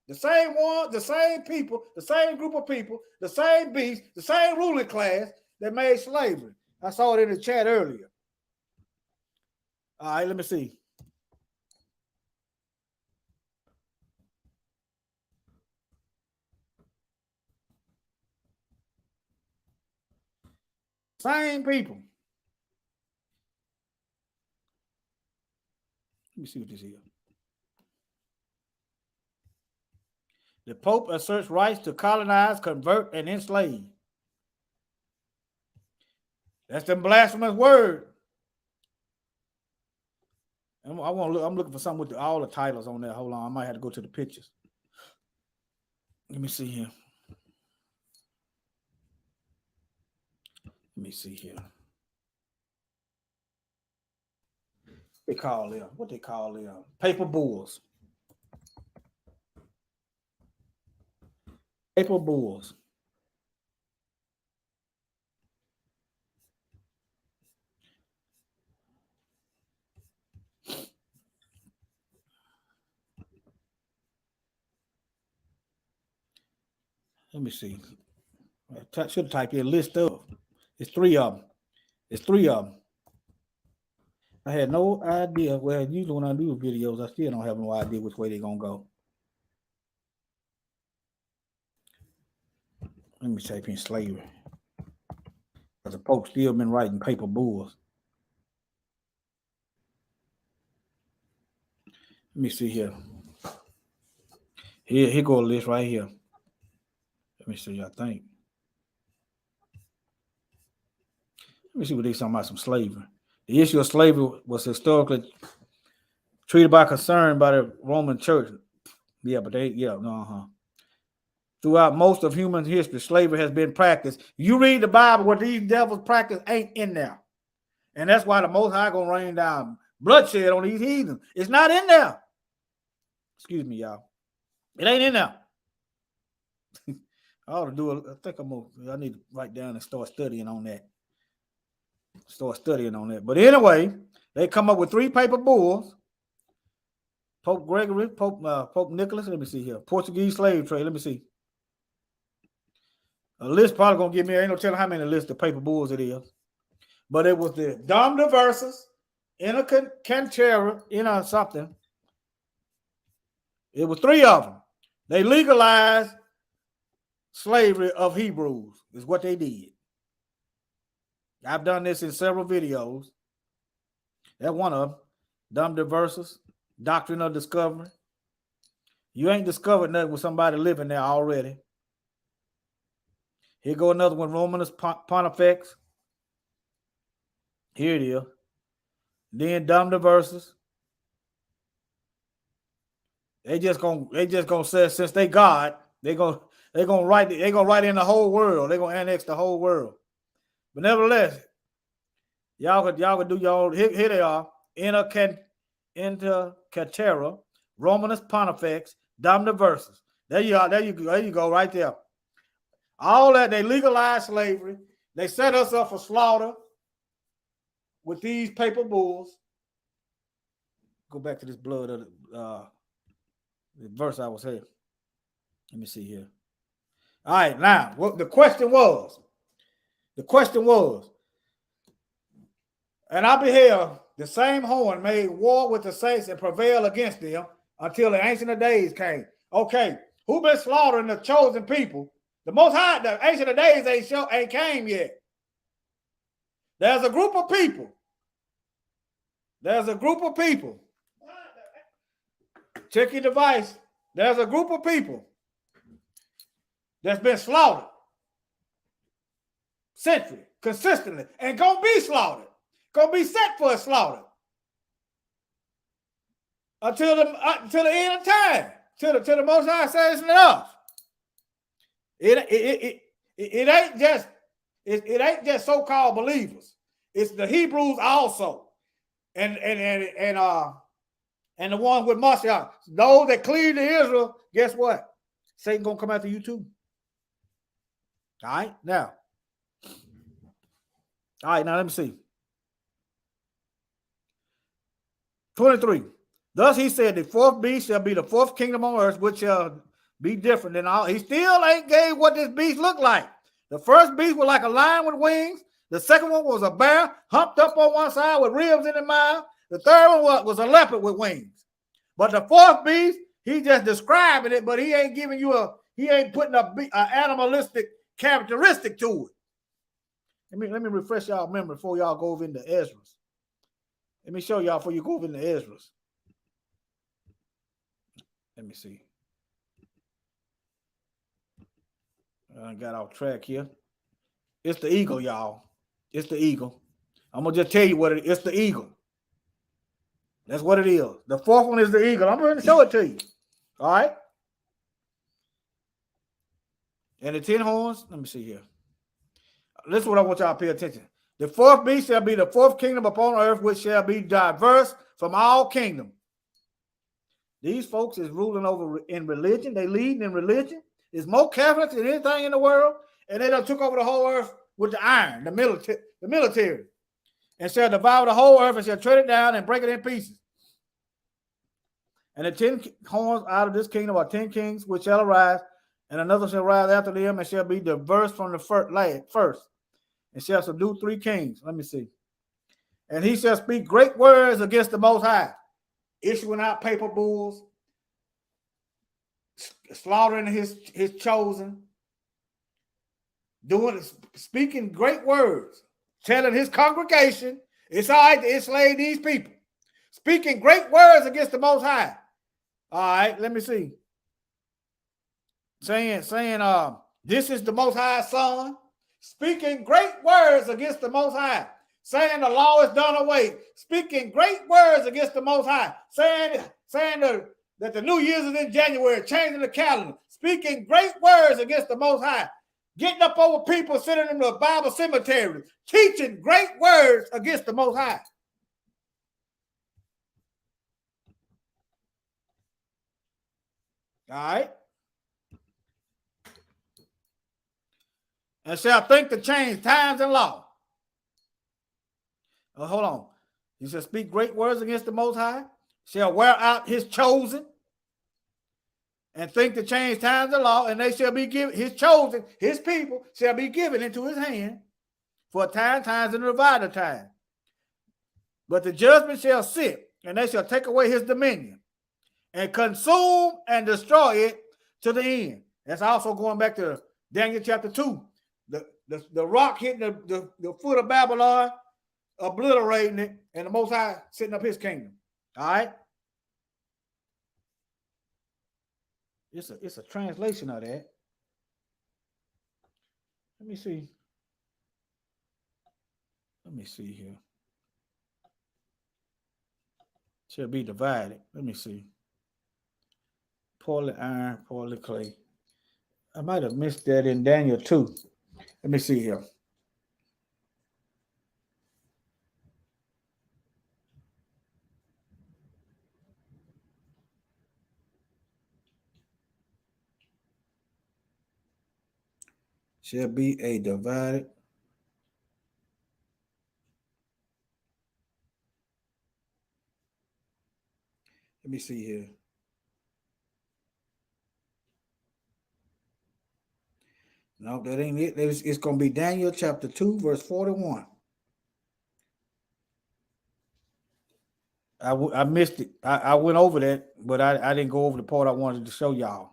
The same one, the same people, the same group of people, the same beast, the same ruling class that made slavery. I saw it in the chat earlier. All right, let me see. Same people. Let me see what this is. The Pope asserts rights to colonize, convert, and enslave. That's the blasphemous word. I'm looking for something with all the titles on there. Hold on, I might have to go to the pictures. Let me see here. Let me see here. What they call them? Paper bulls. Paper bulls. Let me see. I should type in list of. It's 3 of them. It's 3 of them. I had no idea. Well, usually when I do videos, I still don't have no idea which way they're going to go. Let me type in slavery. Because the Pope still been writing paper bulls. Let me see here. Here go a list right here. Let me see, I think. Let me see what they're talking about, some slavery. The issue of slavery was historically treated by concern by the Roman Church. Yeah, but Throughout most of human history, slavery has been practiced. You read the Bible, what these devils practice ain't in there. And that's why the Most High gonna rain down bloodshed on these heathens. It's not in there. Excuse me, y'all. It ain't in there. I ought to do it. I need to write down and start studying on that. But anyway, they come up with 3 paper bulls. Pope Gregory, Pope Nicholas. Let me see here. Portuguese slave trade. Let me see. A list probably gonna give me. I ain't no telling how many lists of paper bulls it is. But it was the Dom Diversus, Inner Cantera, Inner something. It was 3 of them. They legalized slavery of Hebrews, is what they did. I've done this in several videos. That's one of them. Dom Diversus, Doctrine of Discovery. You ain't discovered nothing with somebody living there already. Here go another one, Romanus Pontifex. Here it is. Then Dom Diversus. They just gonna say since they God, they're gonna write in the whole world. They're gonna annex the whole world. But nevertheless, y'all could do your own. Here they are. Inter Catera, Romanus Pontifex, Dom Diversus. There you are. There you go right there. All that, they legalized slavery. They set us up for slaughter with these paper bulls. Go back to this blood of the verse I was here. Let me see here. All right, now what the question was, and I beheld the same horn made war with the saints and prevailed against them until the Ancient of Days came. Okay, who been slaughtering the chosen people? The Most High, the Ancient of Days ain't came yet. There's a group of people. Check your device. There's a group of people that's been slaughtered century, consistently, and gonna be slaughtered, gonna be set for a slaughter until the end of time, till the Most High says enough. It ain't just so-called believers. It's the Hebrews also, and and the one with Mashiach. Those that cleave to Israel, guess what? Satan gonna come after you too. All right, now. All right, now let me see. 23. Thus he said, the fourth beast shall be the fourth kingdom on earth, which shall be different than all. He still ain't gave what this beast looked like. The first beast was like a lion with wings. The second one was a bear, humped up on one side with ribs in the mouth. The third one was a leopard with wings. But the fourth beast, he just describing it, but he ain't giving you he ain't putting a animalistic characteristic to it. Let me refresh y'all memory before y'all go over into Ezra. Let me show y'all before you go over into Ezra. Let me see. I got off track here. It's the eagle, y'all. It's the eagle. I'm going to just tell you what it is. It's the eagle. That's what it is. The fourth one is the eagle. I'm going to show it to you. All right? And the 10 horns, let me see here. This is what I want y'all to pay attention. The fourth beast shall be the fourth kingdom upon earth, which shall be diverse from all kingdom. These folks is ruling over in religion. They leading in religion. It's more Catholics than anything in the world. And they done took over the whole earth with the iron, the military. And shall devour the whole earth and shall tread it down and break it in pieces. And the 10 horns out of this kingdom are 10 kings which shall arise, and another shall rise after them and shall be diverse from the first, and shall subdue 3 kings. Let me see. And he shall speak great words against the Most High, issuing out paper bulls, slaughtering his chosen, speaking great words, telling his congregation it's all right to enslave these people, speaking great words against the Most High. All right, let me see. Saying, this is the Most High's son, speaking great words against the Most High, saying the law is done away, speaking great words against the Most High, saying that the New Year's is in January, changing the calendar, speaking great words against the Most High, getting up over people, sending them to a Bible cemetery, teaching great words against the Most High. All right. And shall think to change times and law. Hold on. He shall speak great words against the Most High, shall wear out his chosen, and think to change times and law, and they shall be given, his chosen, his people shall be given into his hand for a time, times, and a divided time. But the judgment shall sit, and they shall take away his dominion, and consume and destroy it to the end. That's also going back to Daniel chapter 2. The rock hitting the foot of Babylon, obliterating it, and the Most High setting up his kingdom. All right? It's a translation of that. Let me see. Let me see here. Shall be divided. Let me see. Partly iron, partly clay. I might have missed that in Daniel 2. Let me see here. Shall be a divided. Let me see here. No, that ain't it. It's going to be Daniel chapter 2, verse 41. I missed it. I went over that, but I didn't go over the part I wanted to show y'all.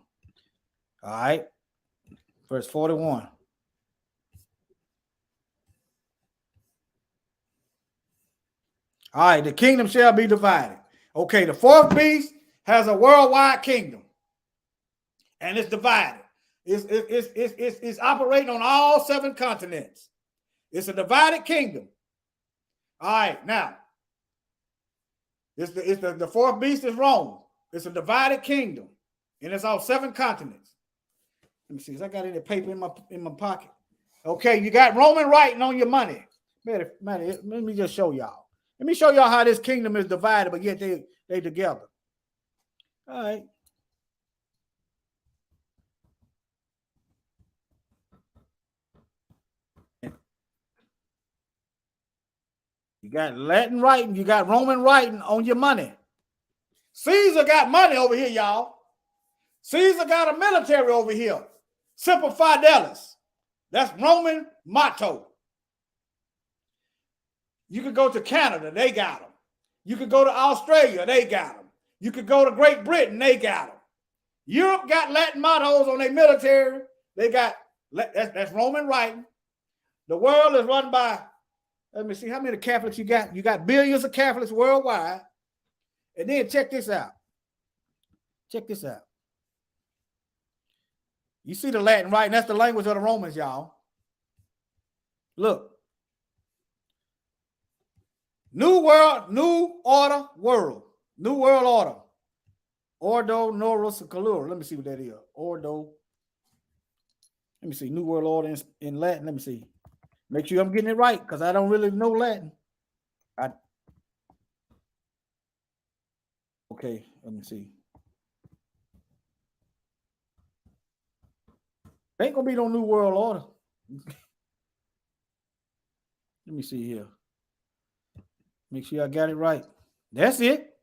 All right. Verse 41. All right, the kingdom shall be divided. Okay, the fourth beast has a worldwide kingdom, and it's divided. It's operating on all 7 continents. It's a divided kingdom. All right, now the fourth beast is Rome. It's a divided kingdom, and it's on 7 continents. Let me see. Has I got any paper in my pocket? Okay, you got Roman writing on your money. Man, let me just show y'all. Let me show y'all how this kingdom is divided, but yet they together. All right. You got Latin writing, you got Roman writing on your money. Caesar got money over here, y'all. Caesar got a military over here. Semper Fidelis. That's Roman motto. You could go to Canada, they got them. You could go to Australia, they got them. You could go to Great Britain, they got them. Europe got Latin mottos on their military. They got, that's Roman writing. The world is run by, let me see how many Catholics you got. You got billions of Catholics worldwide. And then check this out. Check this out. You see the Latin writing? That's the language of the Romans, y'all. Look. New world, new order, world. New world order. Ordo, Norus, Calura. Let me see what that is. Ordo. Let me see. New world order in Latin. Let me see. Make sure I'm getting it right because I don't really know Latin. Okay, let me see. Ain't gonna be no new world order. Let me see here. Make sure I got it right. That's it.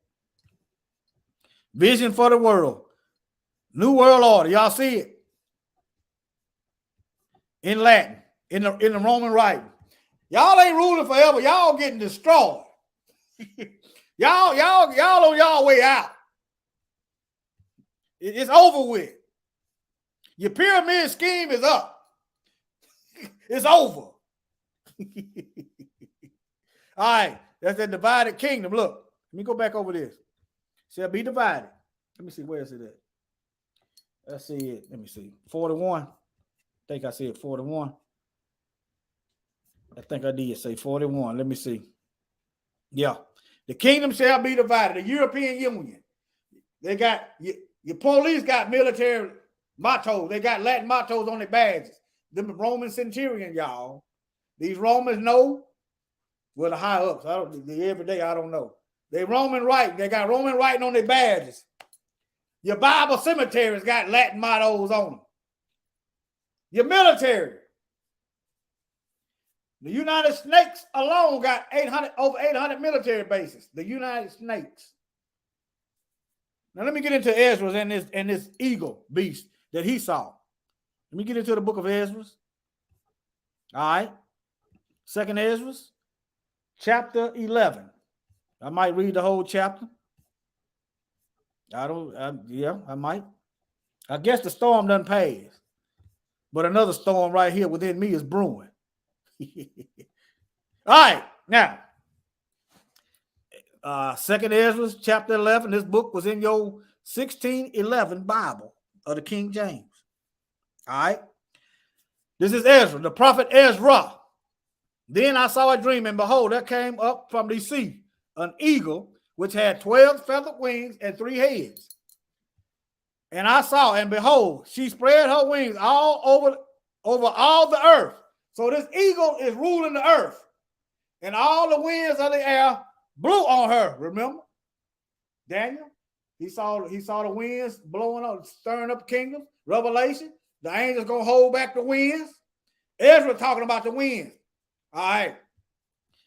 Vision for the world. New world order. Y'all see it? In Latin, in the Roman writing. Y'all ain't ruling forever. Y'all getting destroyed. y'all on y'all way out. It's over with. Your pyramid scheme is up. It's over. All right. That's the divided kingdom. Look, let me go back over this. Shall be divided. Let me see. Where is it at? Let's see it. Let me see. 41. I think I said 41. I think I did say 41. Let me see. Yeah. The kingdom shall be divided. The European Union. They got, your police got military mottos. They got Latin mottos on their badges. The Roman centurion, y'all. These Romans know. Well, the high ups. Every day, I don't know. They Roman writing. They got Roman writing on their badges. Your Bible cemeteries got Latin mottos on them. Your military. The United States alone got over 800 military bases. The United States. Now let me get into Ezra and this eagle beast that he saw. Let me get into the book of Ezra. All right. Second Ezra. Chapter 11. I might read the whole chapter. I might. I guess the storm doesn't pass. But another storm right here within me is brewing. All right. Now, Second Ezra, chapter 11. This book was in your 1611 Bible of the King James. All right. This is Ezra, the prophet Ezra. Then I saw a dream, and behold, there came up from the sea an eagle, which had 12 feathered wings and 3 heads. And I saw, and behold, she spread her wings all over all the earth. So this eagle is ruling the earth. And all the winds of the air blew on her. Remember? Daniel? He saw the winds blowing up, stirring up kingdom. Revelation. The angels gonna hold back the winds. Ezra talking about the winds. All right.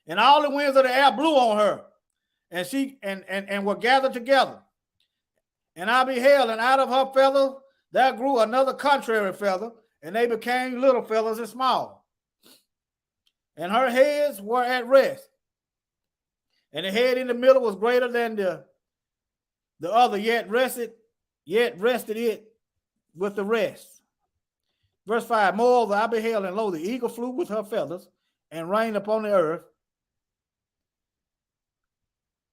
And all the winds of the air blew on her. And she and were gathered together. And I beheld, and out of her feathers there grew another contrary feather, and they became little feathers and small. And her heads were at rest. And the head in the middle was greater than the other, yet rested it with the rest. Verse 5, moreover, I beheld, and lo, the eagle flew with her feathers and rained upon the earth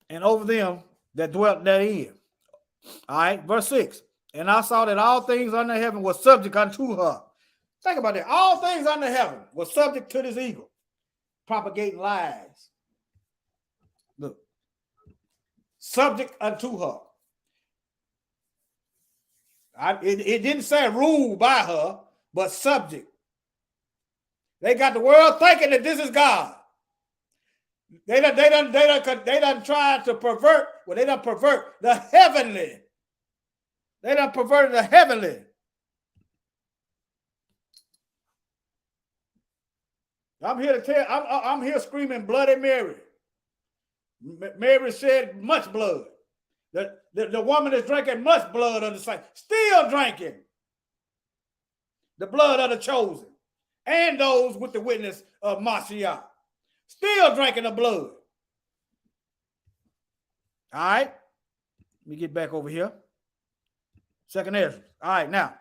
and over them that dwelt therein. All right, verse 6, and I saw that all things under heaven were subject unto her. Think about that. All things under heaven were subject to this eagle, propagating lies. Look, subject unto her. It didn't say ruled by her, but subject. They got the world thinking that this is God. They done tried to pervert. Well, they done pervert the heavenly They done perverted the heavenly. I'm here to tell. I'm here screaming bloody Mary. Mary shed much blood. The woman is drinking much blood of the saints, still drinking the blood of the chosen and those with the witness of Mashiach, still drinking the blood. All right, let me get back over here. Second Ezra. All right, now.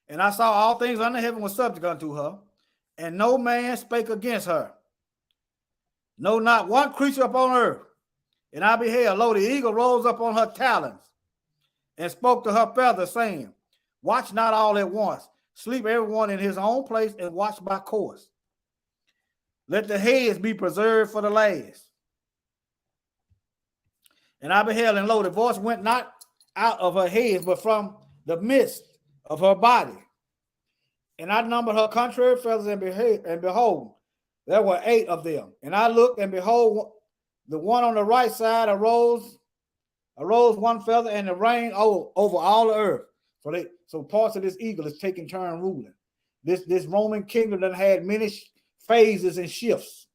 And I saw all things under heaven were subject unto her, and no man spake against her. No, not one creature upon earth. And I beheld, lo, the eagle rose up on her talons and spoke to her feathers, saying, watch not all at once. Sleep everyone in his own place and watch by course. Let the heads be preserved for the last. And I beheld, and lo, the voice went not out of her head, but from the midst of her body. And I numbered her contrary feathers, and behold, there were 8 of them. And I looked, and behold, the one on the right side arose one feather, and the rain over all the earth. So parts of this eagle is taking turn ruling. This Roman kingdom that had many phases and shifts.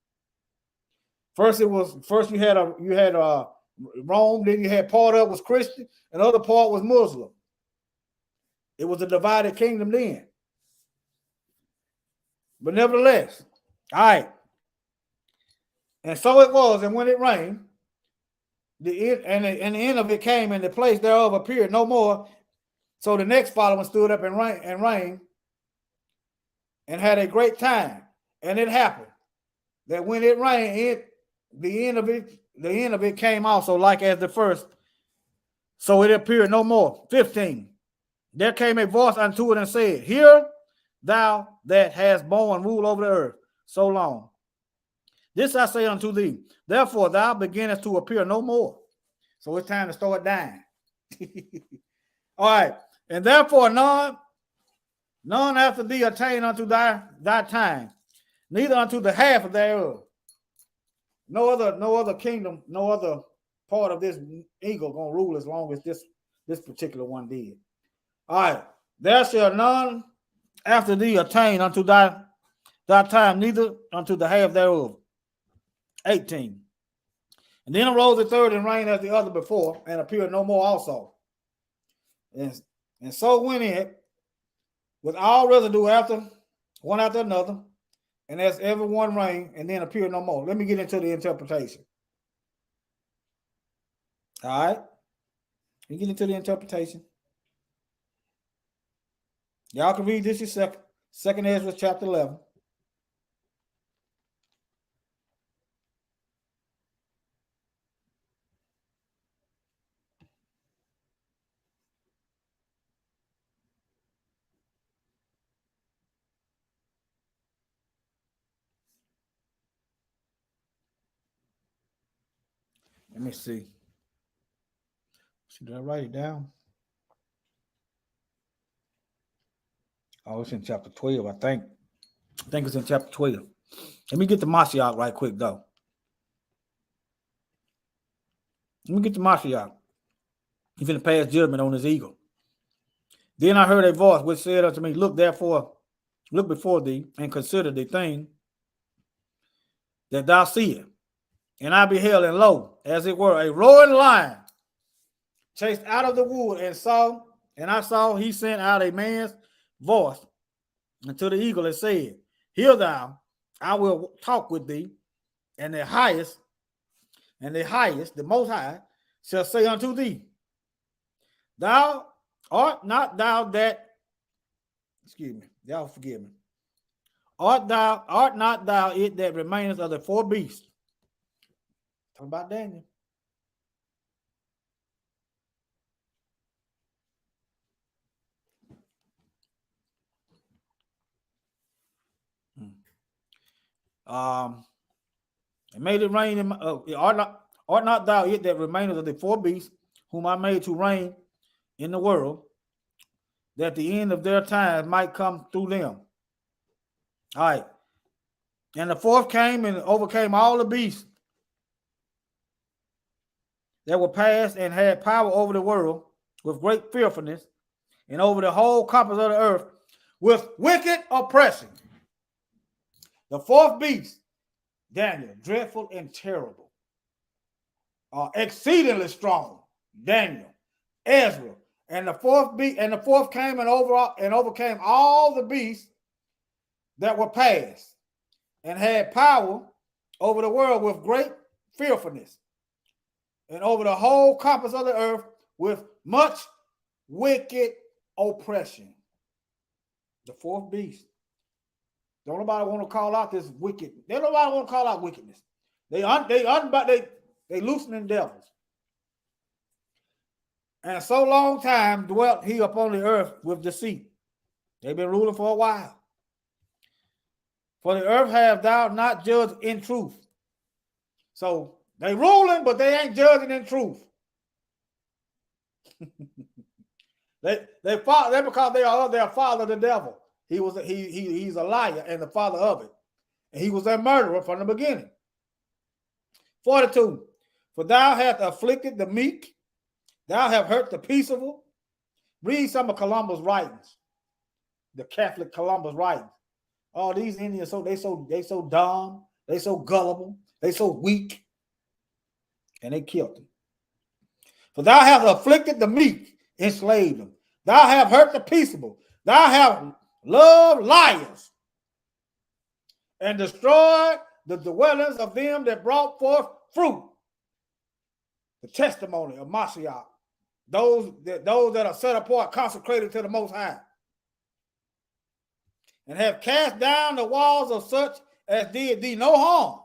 First you had Rome, then you had part of it was Christian, and the other part was Muslim. It was a divided kingdom then. But nevertheless, all right. And so it was, and when it rained, the end of it came, and the place thereof appeared no more. So the next following stood up and reigned, and had a great time. And it happened that when it rained, the end of it came also like as the first. So it appeared no more. 15. There came a voice unto it and said, hear thou that hast borne rule over the earth so long. This I say unto thee, therefore thou beginnest to appear no more. So it's time to start dying. All right. And therefore none after thee attain unto thy time, neither unto the half of thereof. No other kingdom, no other part of this eagle gonna rule as long as this particular one did. All right. There shall none after thee attain unto thy time, neither unto the half thereof. 18. And then arose the third and reigned as the other before, and appeared no more also. And so went it with all residue one after another, and as every one reigned, and then appeared no more. Let me get into the interpretation. All right. Let me get into the interpretation. Y'all can read this yourself. Second Ezra chapter 11. Let me see. Did I write it down? Oh, it's in chapter 12, I think. I think it's in chapter 12. Let me get the Mashiach right quick, though. Let me get the Mashiach. He's going to pass judgment on his eagle. Then I heard a voice which said unto me, look before thee, and consider the thing that thou seest. And I beheld, and lo, as it were, a roaring lion chased out of the wood, and I saw he sent out a man's voice unto the eagle and said, hear thou, I will talk with thee, and the highest, the most high, shall say unto thee, thou art not thou that, y'all forgive me. Art not thou it that remaineth of the 4 beasts? Talk about Daniel. And made it rain in art not thou it that remaineth of the 4 beasts, whom I made to reign in the world, that the end of their time might come through them. All right. And the 4th came and overcame all the beasts that were passed and had power over the world with great fearfulness, and over the whole compass of the earth with wicked oppression. The fourth beast, Daniel, dreadful and terrible, exceedingly strong, Daniel, Ezra, and the fourth came and overcame all the beasts that were passed, and had power over the world with great fearfulness, and over the whole compass of the earth with much wicked oppression. The fourth beast. Don't nobody want to call out this wicked. They nobody want to call out wickedness. They loosening devils. And so long time dwelt he upon the earth with deceit. They've been ruling for a while. For the earth have thou not judged in truth. So they ruling, but they ain't judging in truth. they because they are their father, the devil. He's a liar and the father of it. And he was a murderer from the beginning. 42. For thou hast afflicted the meek, thou have hurt the peaceable. Read some of Columbus' writings, the Catholic Columbus writings. Oh, these Indians, they so dumb, they so gullible, they so weak, and they killed them. For thou hast afflicted the meek, enslaved them. Thou have hurt the peaceable. Thou have loved liars, and destroyed the dwellings of them that brought forth fruit. The testimony of Mashiach, those that are set apart, consecrated to the Most High, and have cast down the walls of such as did thee no harm.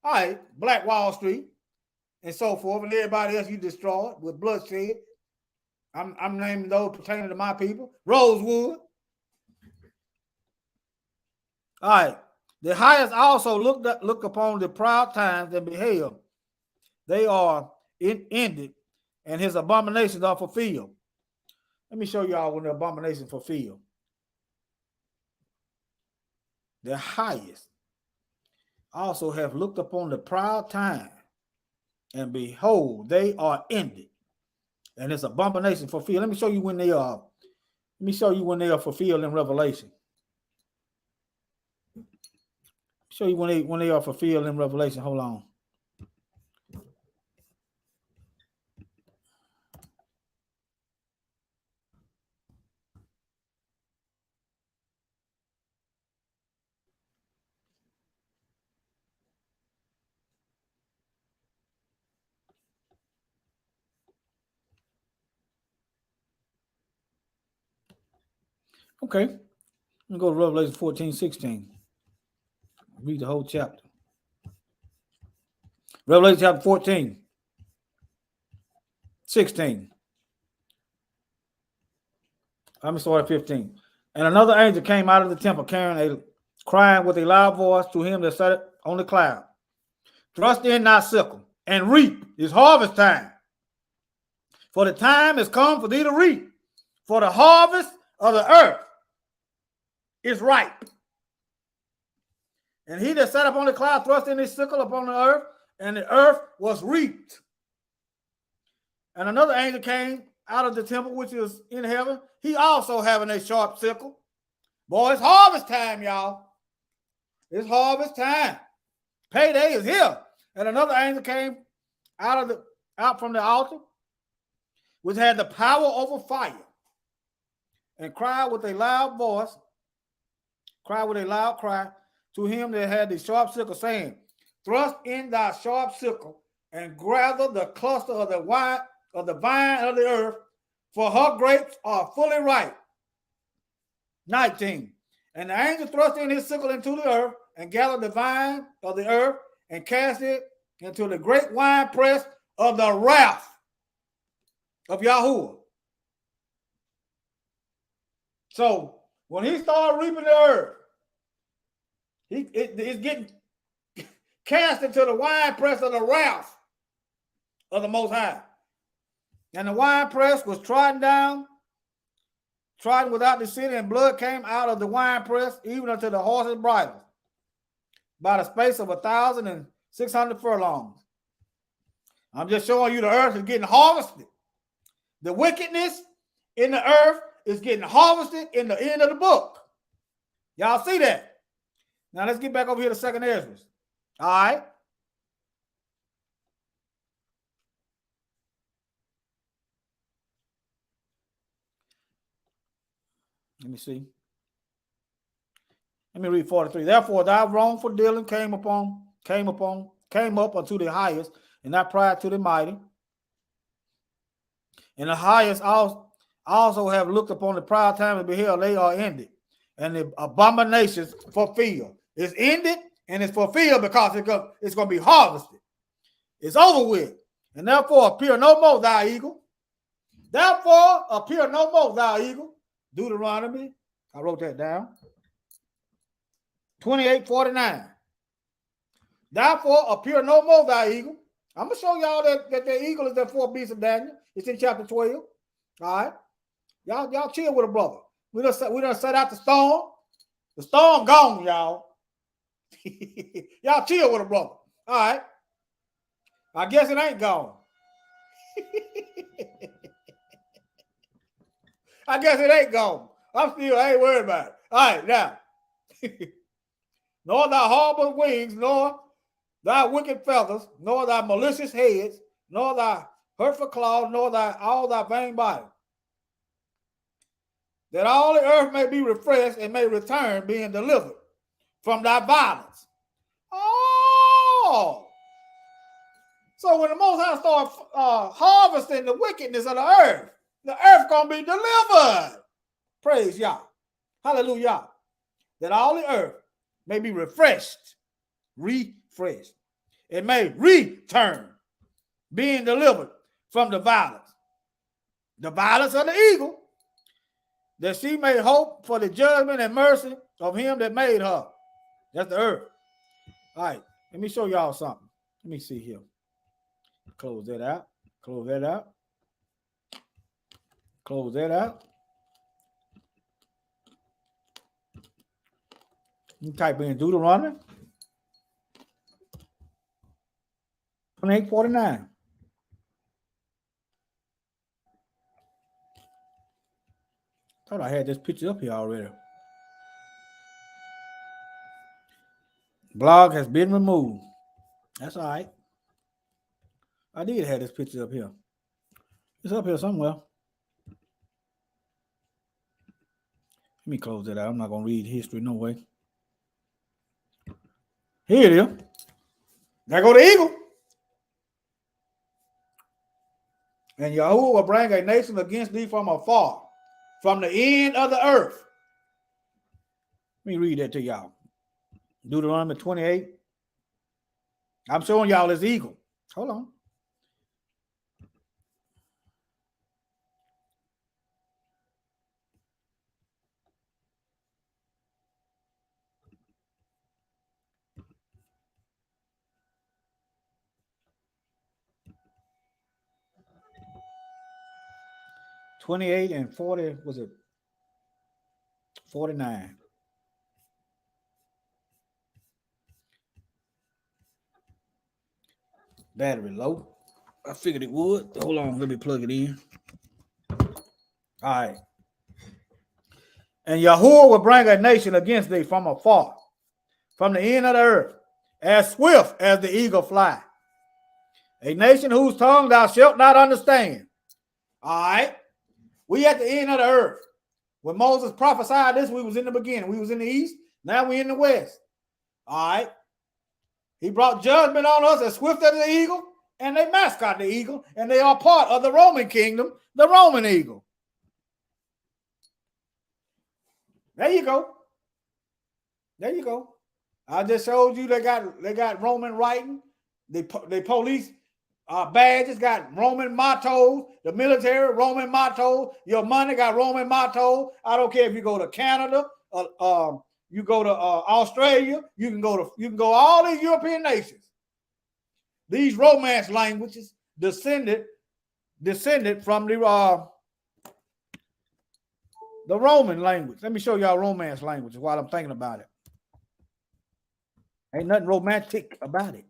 All right, Black Wall Street and so forth, and everybody else you destroyed with bloodshed. I'm naming those pertaining to my people. Rosewood. All right. The highest also look upon the proud times and beheld. They are ended, and his abominations are fulfilled. Let me show y'all when the abominations fulfilled. The highest also have looked upon the proud time, and behold, they are ended, and his abomination fulfilled. Let me show you when they are. Let me show you when they are fulfilled in Revelation. Show you when they are fulfilled in Revelation. Hold on. Okay. Let me go to Revelation 14:16. Read the whole chapter. Revelation chapter 14, 16. Let me start at 15. And another angel came out of the temple crying with a loud voice to him that sat on the cloud. Thrust in thy sickle and reap. It's harvest time. For the time is come for thee to reap. For the harvest of the earth is ripe. And he that sat upon the cloud thrust in his sickle upon the earth, and the earth was reaped. And another angel came out of the temple which is in heaven. He also having a sharp sickle. Boy, it's harvest time, y'all. It's harvest time. Payday is here. And another angel came out from the altar, which had the power over fire, and cried with a loud voice, cried with a loud cry to him that had the sharp sickle, saying, thrust in thy sharp sickle and gather the cluster of the vine of the earth, for her grapes are fully ripe. 19. And the angel thrust in his sickle into the earth and gathered the vine of the earth and cast it into the great wine press of the wrath of Yahuwah. So when he started reaping the earth, it's getting cast into the wine press of the wrath of the Most High. And the wine press was trodden without the city, and blood came out of the wine press, even unto the horses' bridles, by the space of 1,600 furlongs. I'm just showing you the earth is getting harvested. The wickedness in the earth is getting harvested in the end of the book. Y'all see that? Now let's get back over here to 2nd Ezra. All right. Let me see. Let me read 43. Therefore, thy wrongful dealing came up unto the highest, and thy pride to the mighty. And the highest also have looked upon the proud time and beheld they are ended, and the abominations fulfilled. It's ended and it's fulfilled because it's going to be harvested. It's over with. And therefore appear no more, thou eagle. Therefore appear no more, thou eagle. Deuteronomy, I wrote that down. 28:49. Therefore appear no more, thy eagle. I'm going to show y'all that the eagle is the fourth beast of Daniel. It's in chapter 12. All right. Y'all chill with a brother. We done set out the storm. The storm gone, y'all. Y'all chill with a brother. All right. I guess it ain't gone. I guess it ain't gone. I ain't worried about it. All right, now. Nor thy horrible wings, nor thy wicked feathers, nor thy malicious heads, nor thy hurtful claws, nor all thy vain body. That all the earth may be refreshed and may return, being delivered from thy violence. Oh! So when the Most High starts harvesting the wickedness of the earth gonna be delivered. Praise Yah. Hallelujah. That all the earth may be refreshed. It may return, being delivered from the violence of the eagle, that she may hope for the judgment and mercy of him that made her. That's the earth. All right, let me show y'all something. Let me see here. Close that out. Close that out. Close that out. You type in Deuteronomy 28:49. Thought I had this picture up here already. Blog has been removed. That's all right. I did have this picture up here. It's up here somewhere. Let me close that out. I'm not going to read history no way. Here it is. There go the eagle. And Yahuwah will bring a nation against thee from afar, from the end of the earth. Let me read that to y'all. Deuteronomy 28. I'm showing y'all this eagle. Hold on. $28 and $40, was it 49? Battery low. I figured it would. Hold on, let me plug it in. All right. And Yahuwah will bring a nation against thee from afar, from the end of the earth, as swift as the eagle fly. A nation whose tongue thou shalt not understand. All right. We at the end of the earth. When Moses prophesied this, we was in the beginning. We was in the east. Now we in the west. All right. He brought judgment on us as swift as the eagle, and they mascot the eagle, and they are part of the Roman kingdom, the Roman eagle. There you go. There you go. I just showed you they got Roman writing. They police badges got Roman mottos. The military Roman motto. Your money got Roman motto. I don't care if you go to Canada, you go to Australia. You can go all these European nations. These Romance languages descended from the Roman language. Let me show y'all Romance languages while I'm thinking about it. Ain't nothing romantic about it.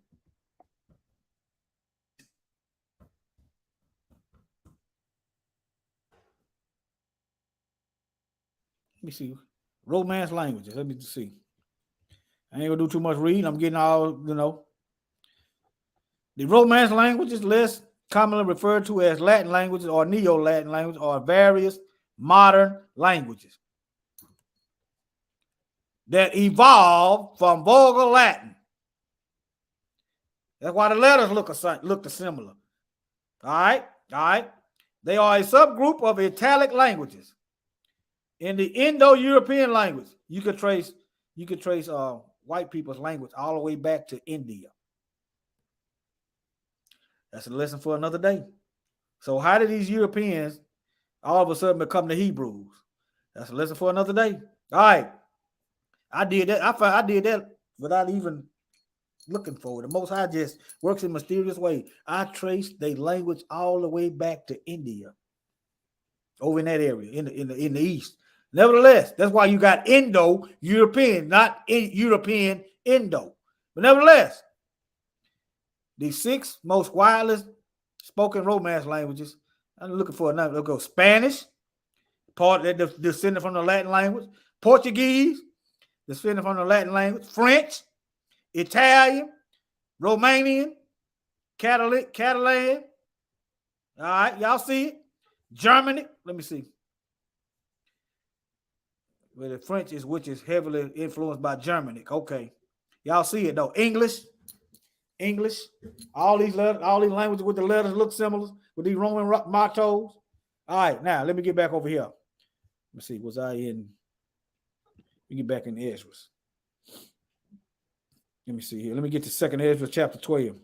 Let me see. Romance languages. Let me see. I ain't gonna do too much reading. I'm getting all, The Romance languages, less commonly referred to as Latin languages or Neo-Latin languages, are various modern languages that evolved from Vulgar Latin. That's why the letters look similar. All right. They are a subgroup of Italic languages. In the Indo-European language, you could trace white people's language all the way back to India. That's a lesson for another day. So how did these Europeans all of a sudden become the Hebrews? That's a lesson for another day. All right. I did that. I did that without even looking for it. The Most High just works in a mysterious way. I traced their language all the way back to India, over in that area, in the east. Nevertheless, that's why you got Indo-European, not European Indo. But nevertheless, the 6 most widely spoken Romance languages. I'm looking for another. Let's go. Spanish, part that descended from the Latin language. Portuguese, descended from the Latin language. French, Italian, Romanian, Catalan. All right, y'all see it? Germany. Let me see. Well, the French is which is heavily influenced by Germanic. Okay, y'all see it though. English. All these languages with the letters look similar with these Roman mottos. All right, now let me get back over here. Let me see. Was I in? Let me get back in Ezra. Let me see here. Let me get to 2nd Ezra chapter 12.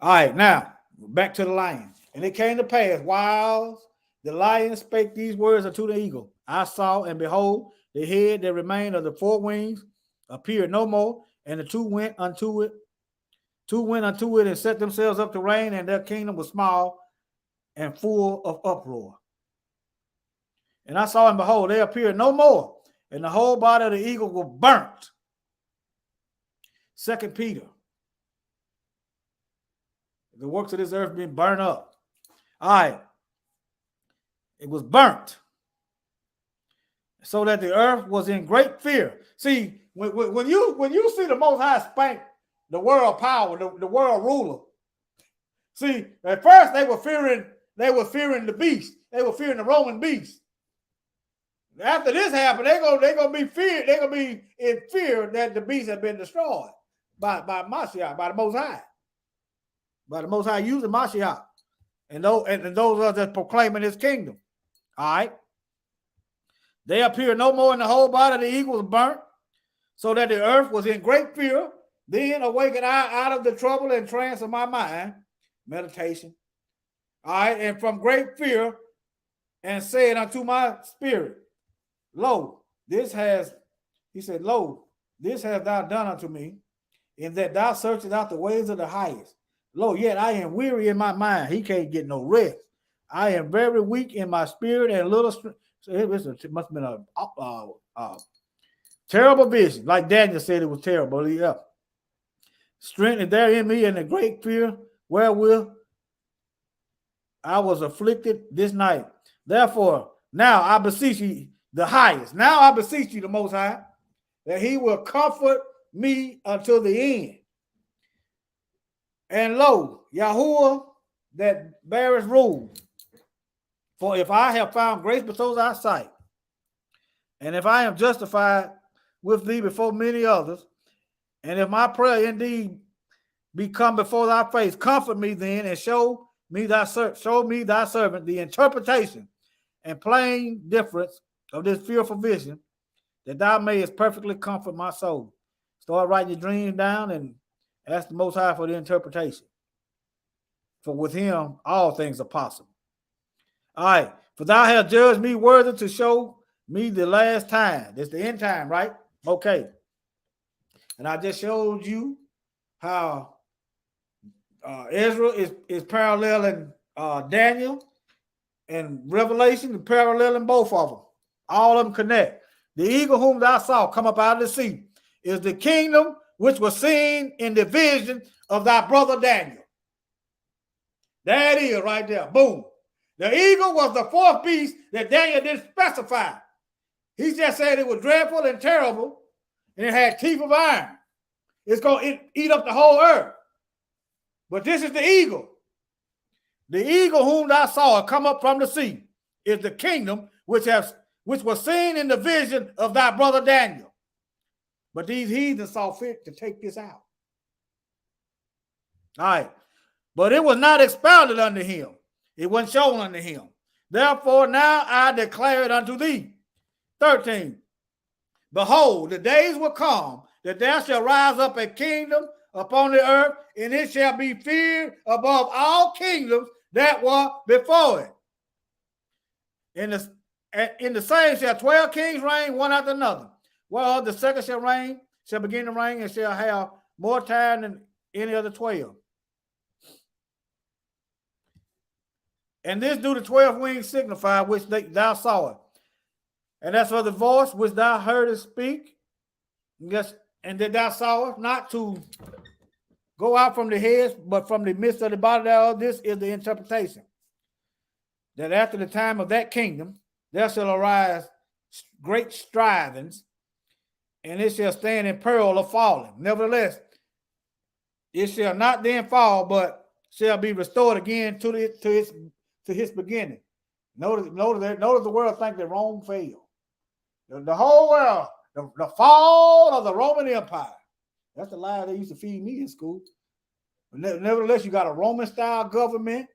All right, now back to the lion. And it came to pass while the lion spake these words unto the eagle, I saw, and behold, the head that remained of the 4 wings appeared no more, and the 2 went unto it. 2 went unto it and set themselves up to reign, and their kingdom was small and full of uproar. And I saw, and behold, they appeared no more, and the whole body of the eagle was burnt. 2 Peter. The works of this earth being burned up. All right. It was burnt, so that the earth was in great fear. See, when you see the Most High spank the world power, the world ruler. See, at first they were fearing the beast. They were fearing the Roman beast. After this happened, they're gonna be feared. They're gonna be in fear that the beast had been destroyed by Mashiach, by the Most High, by the Most High using Mashiach, and those are just proclaiming His kingdom. All right. They appeared no more, in the whole body of the eagle was burnt, so that the earth was in great fear. Then awakened I out of the trouble and trance of my mind, meditation. All right, and from great fear, and said unto my spirit, Lo, this has thou done unto me, in that thou searchest out the ways of the highest. Lo, yet I am weary in my mind. He can't get no rest. I am very weak in my spirit and little strength. So it must have been a terrible vision. Like Daniel said, it was terrible. Yeah. Strength is there in me, and a great fear wherewith I was afflicted this night. Therefore, now I beseech you, the highest. Now I beseech you, the Most High, that He will comfort me until the end. And lo, Yahuwah that beareth rule. For if I have found grace before thy sight, and if I am justified with thee before many others, and if my prayer indeed be come before thy face, comfort me then, and show me thy servant the interpretation and plain difference of this fearful vision, that thou mayest perfectly comfort my soul. Start writing your dreams down and ask the Most High for the interpretation. For with Him all things are possible. All right. For thou hast judged me worthy to show me the last time. That's the end time, right? Okay. And I just showed you how Ezra is paralleling Daniel and Revelation, and paralleling both of them. All of them connect. The eagle whom thou saw come up out of the sea is the kingdom which was seen in the vision of thy brother Daniel. There it is right there. Boom. The eagle was the 4th beast that Daniel didn't specify. He just said it was dreadful and terrible, and it had teeth of iron. It's going to eat up the whole earth. But this is the eagle. The eagle whom thou sawest come up from the sea is the kingdom which was seen in the vision of thy brother Daniel. But these heathens saw fit to take this out. All right. But it was not expounded unto him. It wasn't shown unto him. Therefore, now I declare it unto thee. 13. Behold, the days will come that there shall rise up a kingdom upon the earth, and it shall be feared above all kingdoms that were before it. In the same shall 12 kings reign, one after another. Well, the second shall begin to reign, and shall have more time than any of the 12. And this do the 12 wings signify, which thou sawest. And as for the voice which thou heardest speak, yes, and that thou sawest, not to go out from the heads, but from the midst of the body thereof, this is the interpretation. That after the time of that kingdom, there shall arise great strivings, and it shall stand in peril of falling. Nevertheless, it shall not then fall, but shall be restored again to his beginning. Notice the world think that Rome failed. The whole world, the fall of the Roman Empire. That's the lie they used to feed me in school. But nevertheless, you got a Roman-style government.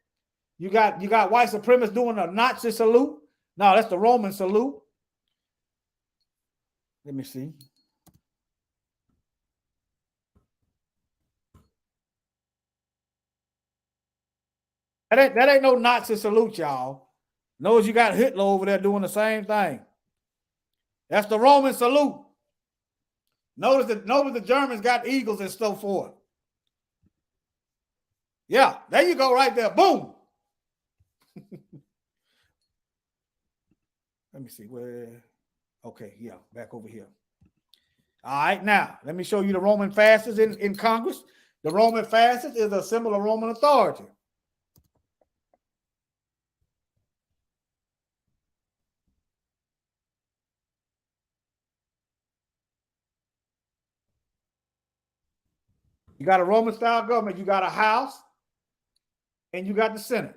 You got white supremacists doing a Nazi salute. No, that's the Roman salute. Let me see. That ain't no Nazi salute, y'all. Notice you got Hitler over there doing the same thing. That's the Roman salute. Notice the Germans got eagles and so forth. Yeah, there you go right there. Boom. Let me see where. Okay, yeah, back over here. All right, now let me show you the Roman fasces in Congress. The Roman fasces is a symbol of Roman authority. You got a Roman style government, you got a house, and you got the Senate.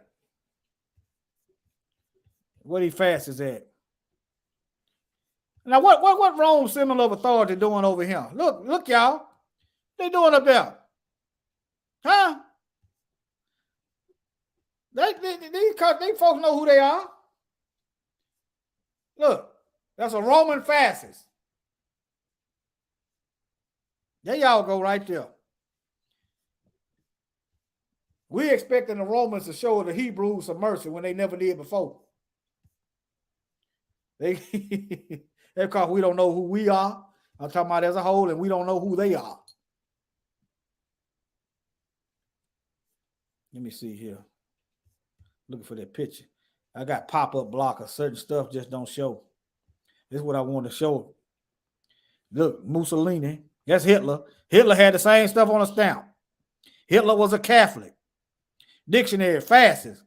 Where he fast is at. Now, what Rome symbol of authority doing over here? Look, y'all. They doing up there. Huh? These folks know who they are. Look, that's a Roman fascist. There y'all go right there. We expecting the Romans to show the Hebrews some mercy when they never did before. Because we don't know who we are. I'm talking about as a whole, and we don't know who they are. Let me see here. Looking for that picture. I got pop-up blocker. Certain stuff just don't show. This is what I want to show. Look, Mussolini. That's Hitler. Hitler had the same stuff on a stamp. Hitler was a Catholic. Dictionary, fascist.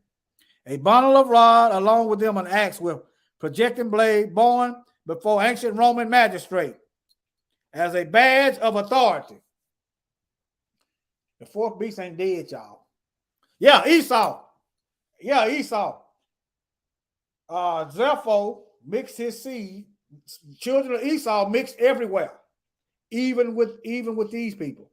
A bundle of rod, along with them an axe with projecting blade, born before ancient Roman magistrate as a badge of authority. The fourth beast ain't dead, y'all. Yeah, Esau. Yeah, Esau. Zepho mixed his seed. Children of Esau mixed everywhere, even with these people.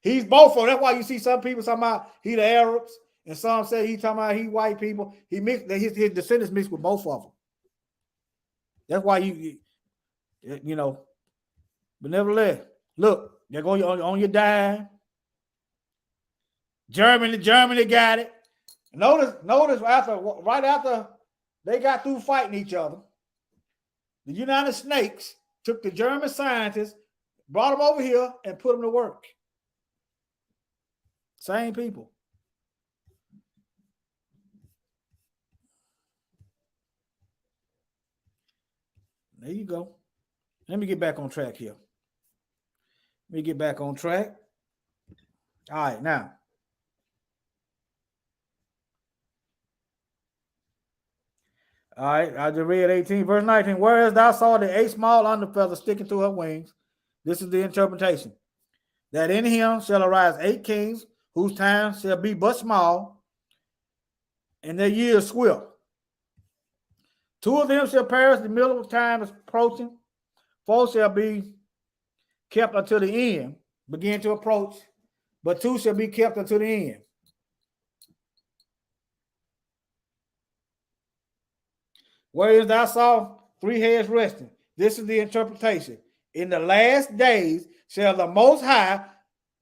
He's both of them. That's why you see some people talking about he the Arabs, and some say he talking about he white people. He mixed his descendants mixed with both of them. That's why you know. But nevertheless, look, they're going on your dime. Germany got it. Notice right after they got through fighting each other, the United Snakes took the German scientists, brought them over here, and put them to work. Same people. There you go. Let me get back on track here. All right, now. All right, I just read 18, verse 19. Whereas thou saw a small under feather sticking to her wings, this is the interpretation. That in him shall arise 8 kings, whose time shall be but small, and their years swift. 2 of them shall perish, the middle of time is approaching. 4 shall be kept until the end, begin to approach, but 2 shall be kept until the end. Whereas thou saw 3 heads resting. This is the interpretation. In the last days shall the Most High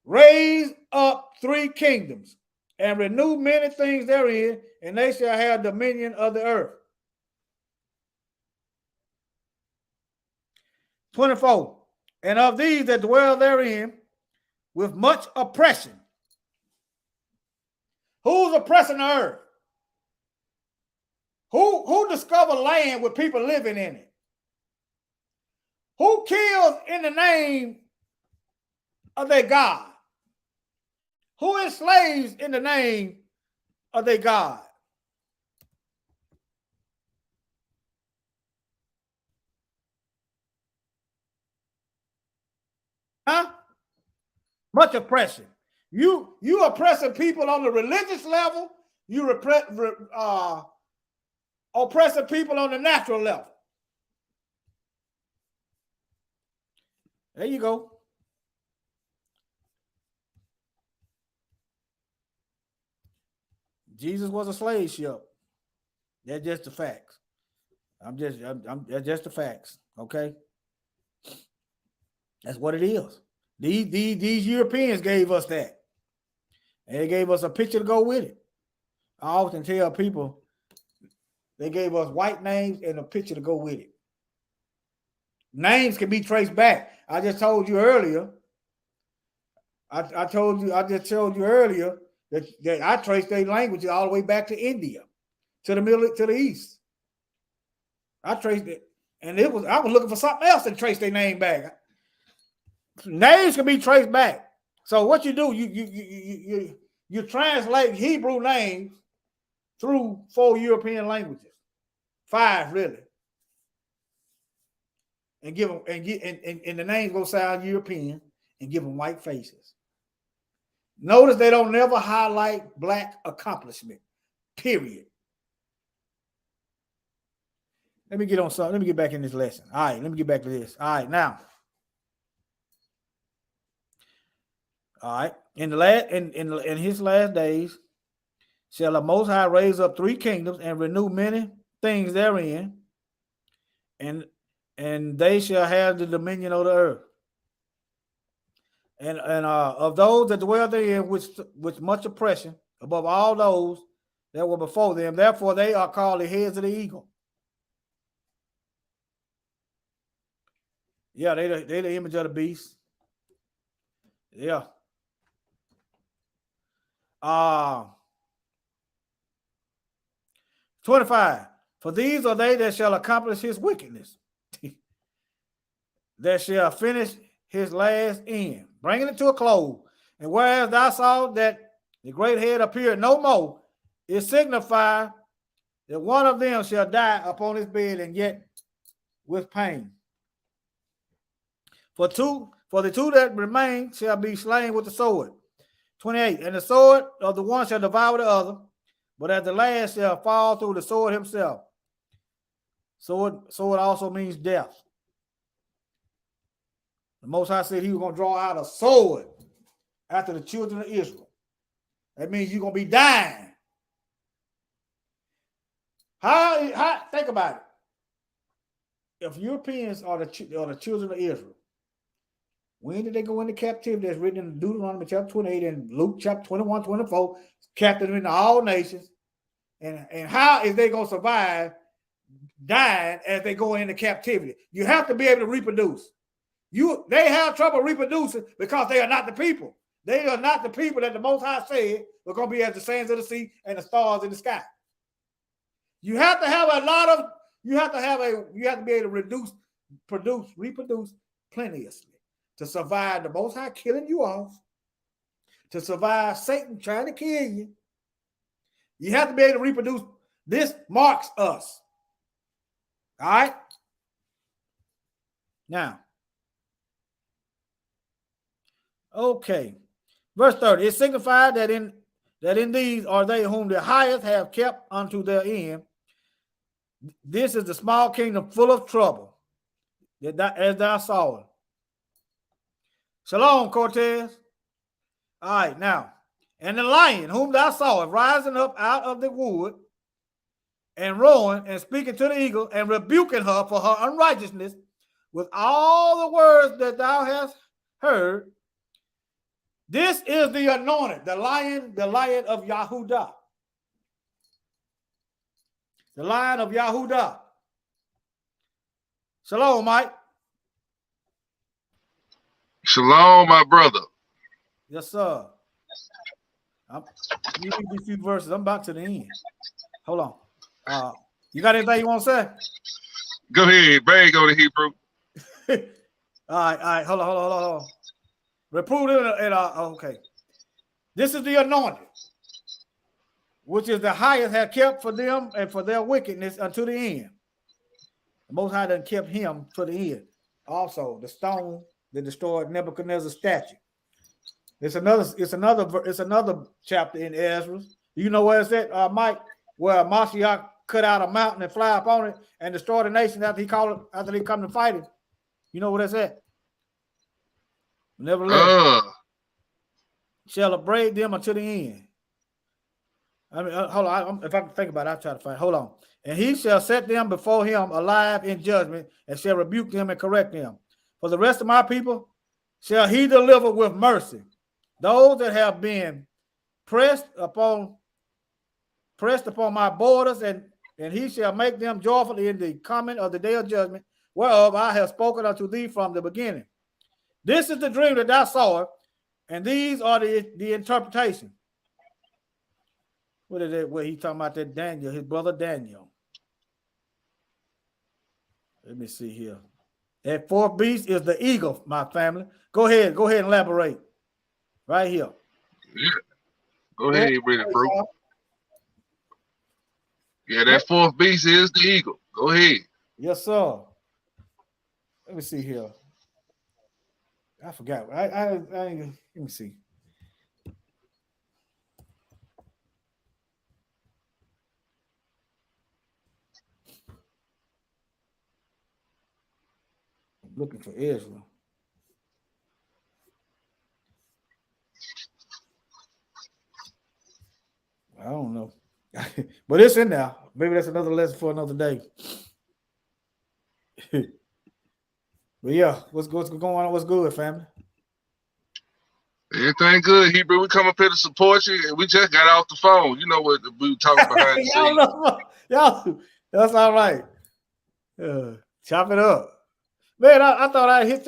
raise up 3 kingdoms and renew many things therein, and they shall have dominion of the earth. 24. And of these that dwell therein with much oppression. Who's oppressing the earth? Who discovered land with people living in it? Who kills in the name of their God? Who enslaves in the name of their God? Huh? Much oppression. You oppressing people on the religious level. You oppressing people on the natural level. There you go. Jesus was a slave ship. That's just the facts. That's just the facts. Okay. That's what it is. These Europeans gave us that. And they gave us a picture to go with it. I often tell people they gave us white names and a picture to go with it. Names can be traced back. I just told you earlier. I just told you earlier that I traced their languages all the way back to India, to the east. I traced it, and I was looking for something else to trace their name back. Names can be traced back. So what you do, you translate Hebrew names through 4 European languages, 5 really, and give them and the names go sound European and give them white faces. Notice they don't never highlight black accomplishment. Period. Let me get on something. Let me get back in this lesson. All right, let me get back to this. All right, now. All right. In his last days, shall the Most High raise up 3 kingdoms and renew many things therein, and they shall have the dominion of the earth. And of those that dwell therein with much oppression, above all those that were before them, therefore they are called the heads of the eagle. Yeah, they the image of the beast. Yeah. 25. For these are they that shall accomplish his wickedness, that shall finish his last end, bringing it to a close. And whereas thou saw that the great head appeared no more, it signifies that one of them shall die upon his bed, and yet with pain. For the 2 that remain shall be slain with the sword. 28. And the sword of the one shall devour the other, but at the last shall fall through the sword himself. Sword also means death. The Most High said he was going to draw out a sword after the children of Israel. That means you're going to be dying. How think about it. If Europeans are the children of Israel, when did they go into captivity? That's written in Deuteronomy chapter 28 and Luke chapter 21, 24, captive into all nations. And how is they going to survive dying as they go into captivity? You have to be able to reproduce. They have trouble reproducing because they are not the people. They are not the people that the Most High said were going to be as the sands of the sea and the stars in the sky. You have to have you have to be able to reproduce plenteously to survive the Most High killing you off, to survive Satan trying to kill you. You have to be able to reproduce. This marks us. All right. Now, okay. Verse 30. It signified that in these are they whom the highest have kept unto their end. This is the small kingdom full of trouble, as thou sawest. Shalom, Cortez. All right, now, and the lion whom thou sawest rising up out of the wood and roaring and speaking to the eagle and rebuking her for her unrighteousness with all the words that thou hast heard. This is the anointed, the lion of Yahudah. The lion of Yahudah. Shalom, Mike. Shalom, my brother. Yes, sir. You read these few verses. I'm about to the end. Hold on. You got anything you want to say? Go ahead. Bang on the Hebrew. All right. Hold on. Reprove it. Okay. This is the anointed, which is the highest have kept for them and for their wickedness unto the end. The Most High done kept him to the end. Also, the stone that destroyed Nebuchadnezzar's statue. It's another chapter in Ezra. You know where it's at, Mike? Where Mashiach cut out a mountain and fly up on it and destroy the nation after he come to fight him. You know where that's at? Nevertheless, shall upbraid them until the end. I mean, hold on. If I can think about it, I'll try to find. Hold on. And he shall set them before him alive in judgment, and shall rebuke them and correct them. For the rest of my people shall he deliver with mercy those that have been pressed upon my borders, and he shall make them joyful in the coming of the day of judgment, whereof I have spoken unto thee from the beginning. This is the dream that thou sawest, and these are the interpretation. What is it? Where he talking about that Daniel, his brother Daniel? Let me see here. That fourth beast is the eagle, my family. Go ahead and elaborate. Right here. Yeah. Go ahead, read it, bro. Yeah, that fourth beast is the eagle. Go ahead. Yes, sir. Let me see here. I forgot. Let me see. I'm looking for Israel. I don't know. But it's in there. Maybe that's another lesson for another day. But yeah, what's going on? What's good, family? Everything good, Hebrew. We come up here to support you. We just got off the phone. You know what we were talking behind the scenes. Y'all, that's all right. Chop it up. Man, I thought I hit.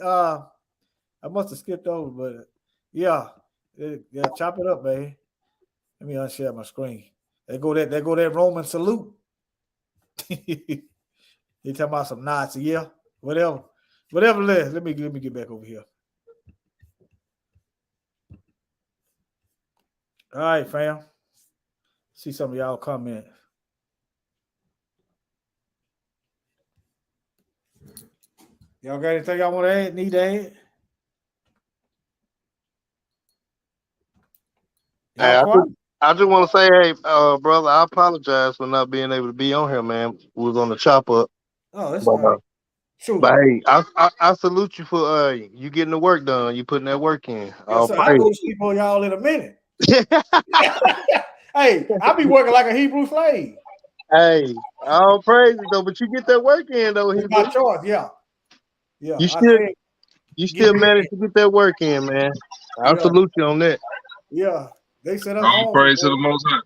I must have skipped over, but yeah, chop it up, man. Let me unshare my screen. There go that Roman salute. He talking about some Nazi, yeah, whatever. Let me get back over here. All right, fam. See some of y'all comment. Y'all got anything y'all want to add? Need to add? I just want to say, hey, brother, I apologize for not being able to be on here, man. We was on the chop up. Oh, that's fine. Sure. But hey, I salute you for you getting the work done. You putting that work in. Yes, sir. I'll go sleep on y'all in a minute. Hey, I be working like a Hebrew slave. Hey, all praise though, but you get that work in though. It's my choice, yeah. You still managed to get that work in, man. I salute you on that. Yeah, they sent us home. Praise to the Most High.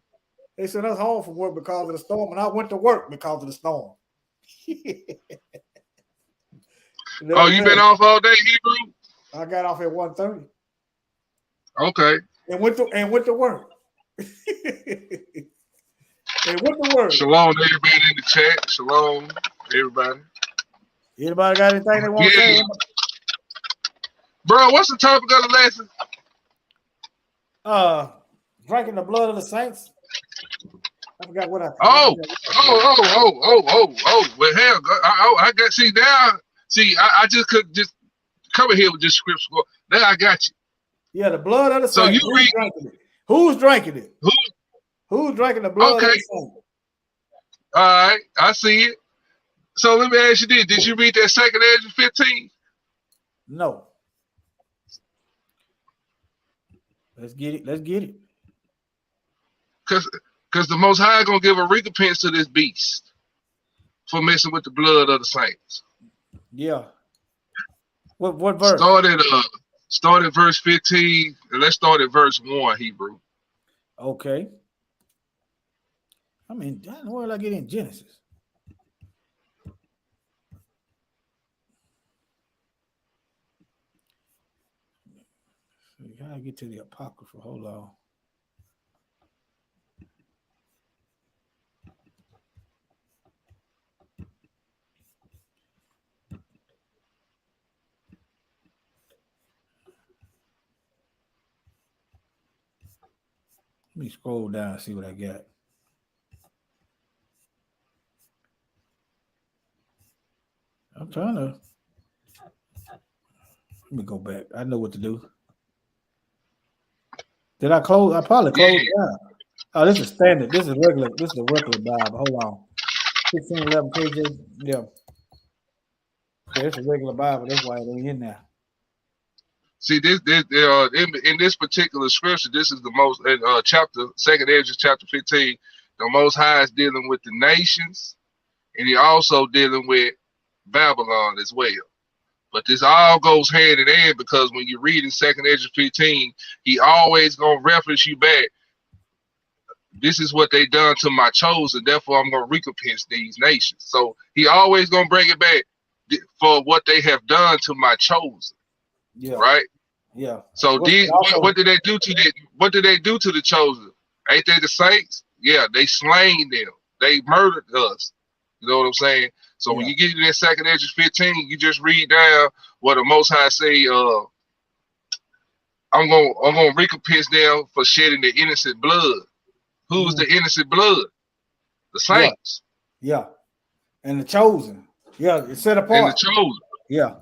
They sent us home from work because of the storm, and I went to work because of the storm. Oh, you been off all day, Hebrew? I got off at 1:30. Okay. And went to work. And went to work. Shalom to everybody in the chat. Shalom, everybody. Anybody got anything they want to say? Bro, what's the topic of the lesson? Drinking the blood of the saints. I forgot what I. Oh. Well, hell, I got. See now. See, I just could just come in here with just scripture. Now I got you. Yeah, the blood of the So saints. you read. Who's drinking it? Who? Who's drinking the blood of the saints? All right, I see it. So let me ask you this: did you read that 2 Ezra 15? No. Let's get it. Let's get it. Because the Most High gonna give a recompense to this beast for messing with the blood of the saints. Yeah. What verse? Start at verse 15, and let's start at verse 1, Hebrew. Okay. I mean, how in the world I get in Genesis? How I get to the Apocrypha? Hold on. Let me scroll down and see what I got. I'm trying to. Let me go back. I know what to do. Did I close? I probably closed it down. Oh, this is standard. This is regular. This is a regular Bible. Hold on. 1611 pages. Yeah. It's a regular Bible. That's why it ain't in there. See, in this particular scripture, this is the most chapter, 2 Ezra chapter 15. The Most High is dealing with the nations, and he also dealing with Babylon as well. But this all goes hand in hand, because when you read in 2 Ezra 15, he always gonna reference you back. This is what they done to my chosen, therefore I'm gonna recompense these nations. So he always gonna bring it back for what they have done to my chosen. Yeah. Right. Yeah. So what did they do to the? What did they do to the chosen? Ain't they the saints? Yeah, they slain them. They murdered us. You know what I'm saying? So when you get to that 2 Ezra 15, you just read down what the Most High say. I'm gonna recompense them for shedding the innocent blood. Who's the innocent blood? The saints. Yeah. And the chosen. Yeah, it's set apart. And the chosen. Yeah.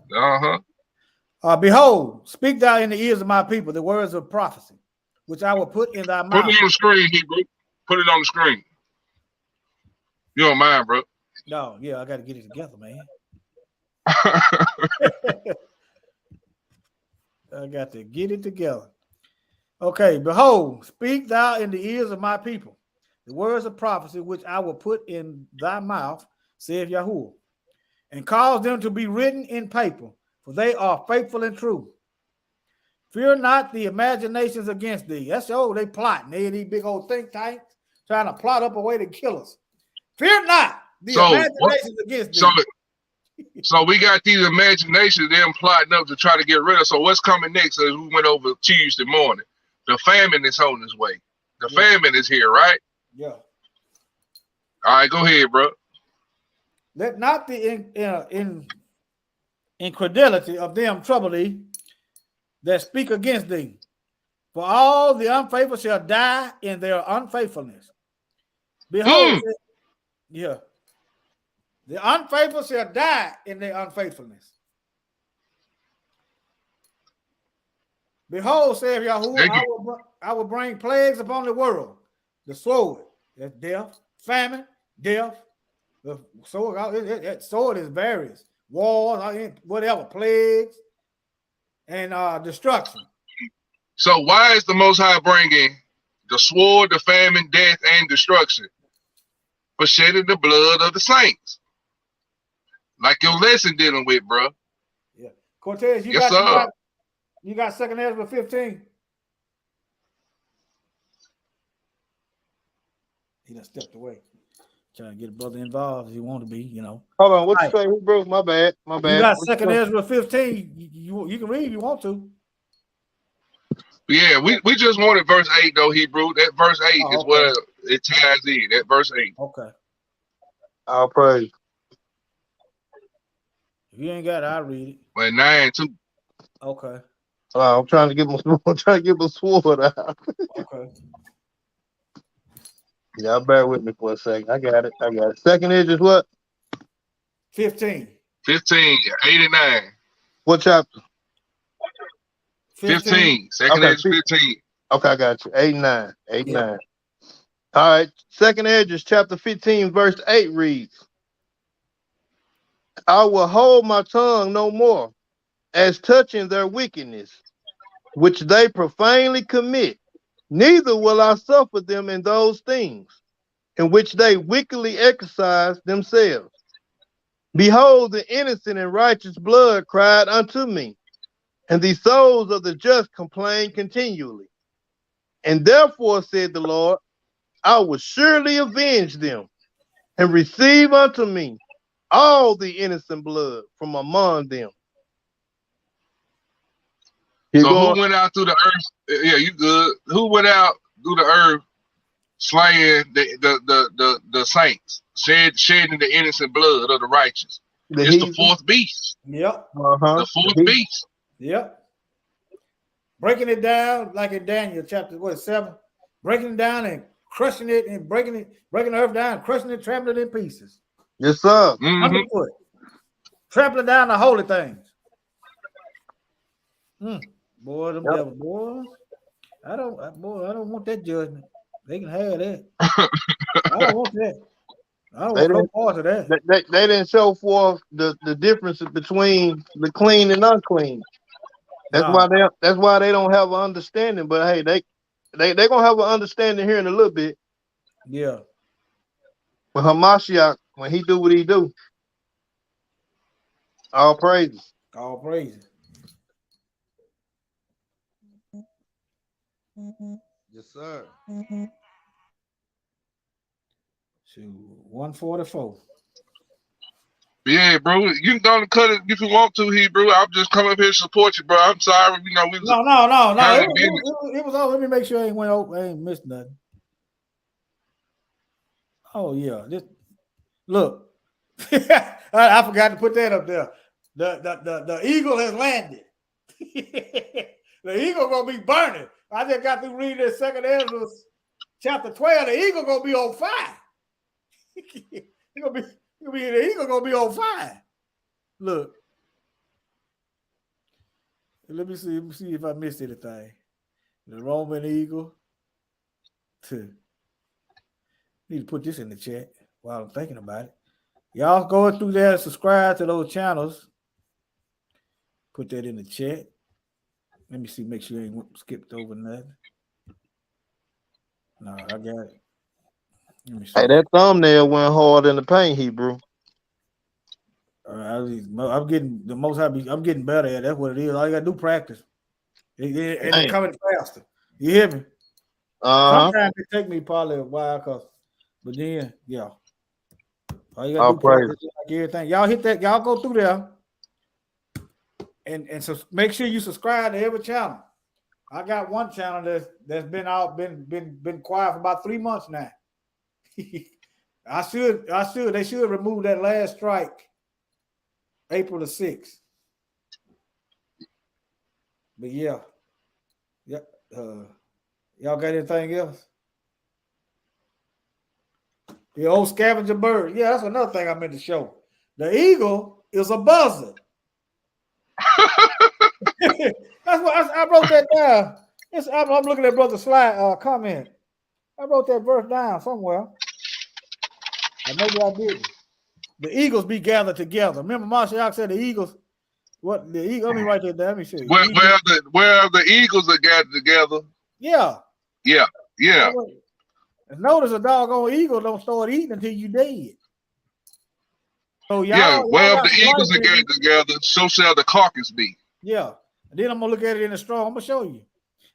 Behold, speak thou in the ears of my people the words of prophecy, which I will put in thy mouth. Put it on the screen, Hebrew. Put it on the screen. You don't mind, bro? No, yeah, I got to get it together, man. I got to get it together. Okay, behold, speak thou in the ears of my people the words of prophecy, which I will put in thy mouth, saith Yahuwah, and cause them to be written in paper, for they are faithful and true. Fear not the imaginations against thee. That's they plotting. They these big old think tanks trying to plot up a way to kill us. Fear not the imaginations against thee. So we got these imaginations, them plotting up to try to get rid of. So what's coming next? As we went over Tuesday morning, the famine is on its way. The famine is here, right? Yeah. All right, go ahead, bro. Let not the incredulity of them trouble thee that speak against thee. For all the unfaithful shall die in their unfaithfulness. Behold, the unfaithful shall die in their unfaithfulness. Behold, saith Yahuwah, I will bring plagues upon the world. The sword, that's death, famine, death. The sword is various. Wars, whatever, plagues, and destruction. So why is the Most High bringing the sword, the famine, death, and destruction? For shedding the blood of the saints. Like your lesson dealing with, bro. Yeah. Cortez, you got 2 Ezra 15. He done stepped away. Trying to get a brother involved if you want to be, Hold on, what you say, bro? My bad. You got 2 Ezra 15. You can read if you want to. Yeah, we just wanted verse 8 though, Hebrew. That verse 8 is where it ties in. That verse 8. Okay. I'll praise. If you ain't got it, I'll read it. Well, 9 too. Okay. I'm trying to get my sword out. Okay. Y'all bear with me for a second. I got it. Second edge is what? 15. 15, 89. What chapter? 15. Second Okay, edge 15. Okay, I got you. 89. Yeah. All right. Second edge is chapter 15, verse 8 reads, I will hold my tongue no more as touching their wickedness, which they profanely commit. Neither will I suffer them in those things in which they wickedly exercise themselves. Behold, the innocent and righteous blood cried unto me, and the souls of the just complain continually. And therefore, said the Lord, I will surely avenge them and receive unto me all the innocent blood from among them. So who went out through the earth? Yeah, you good. Who went out through the earth slaying the saints, shedding the innocent blood of the righteous? It's the fourth beast. Yep. The fourth beast. Yep. Breaking it down like in Daniel chapter 7, breaking it down and crushing it and breaking the earth down, crushing it, trampling it in pieces. Yes, sir. Underfoot. Trampling down the holy things. Boy, them devils, boy. I don't want that judgment. They can have that. I don't want that. I don't want no part of that. They didn't show forth the difference between the clean and unclean. That's why they don't have an understanding. But hey, they gonna have an understanding here in a little bit. Yeah. When Hamashiach, when he do what he do, all praises. All praises. Yes, sir. Shoot, 144. Yeah, bro. You can go and cut it if you want to, Hebrew. I'm just coming up here to support you, bro. I'm sorry. You know, we was No. It was over. Let me make sure I ain't went over. I ain't missed nothing. Oh yeah. Look. I forgot to put that up there. The eagle has landed. The eagle gonna be burning. I just got to read this second Ezra chapter 12. The eagle gonna be on fire. The eagle gonna be on fire. Look. Let me see if I missed anything. The Roman eagle. Need to put this in the chat while I'm thinking about it. Y'all go through there and subscribe to those channels. Put that in the chat. Let me see, make sure I ain't skipped over nothing. No, I got it. Let me see. Hey, that thumbnail went hard in the paint, Hebrew. I'm getting the most happy. I'm getting better at it. That's what it is. All you gotta do practice. And it's coming faster. You hear me? Sometimes it take me probably a while, but then yeah. All you gotta do practice like everything. Y'all hit that, y'all go through there. And so make sure you subscribe to every channel. I got one channel that's been out, been quiet for about 3 months now. They should remove that last strike April the 6th. But yeah. Y'all got anything else? The old scavenger bird. Yeah, that's another thing I meant to show. The eagle is a buzzard. That's what I wrote that down. I'm looking at Brother Slide comment. I wrote that verse down somewhere. Or maybe I didn't. The eagles be gathered together. Remember, Mashiach said the eagles. What the eagle? Let me write that down. Let me see. Where the eagles are gathered together. Yeah. Yeah. And notice a doggone eagle don't start eating until you dead. So where the eagles are gathered together, so shall the carcass be. Yeah. And then I'm gonna look at it in the straw. I'm gonna show you.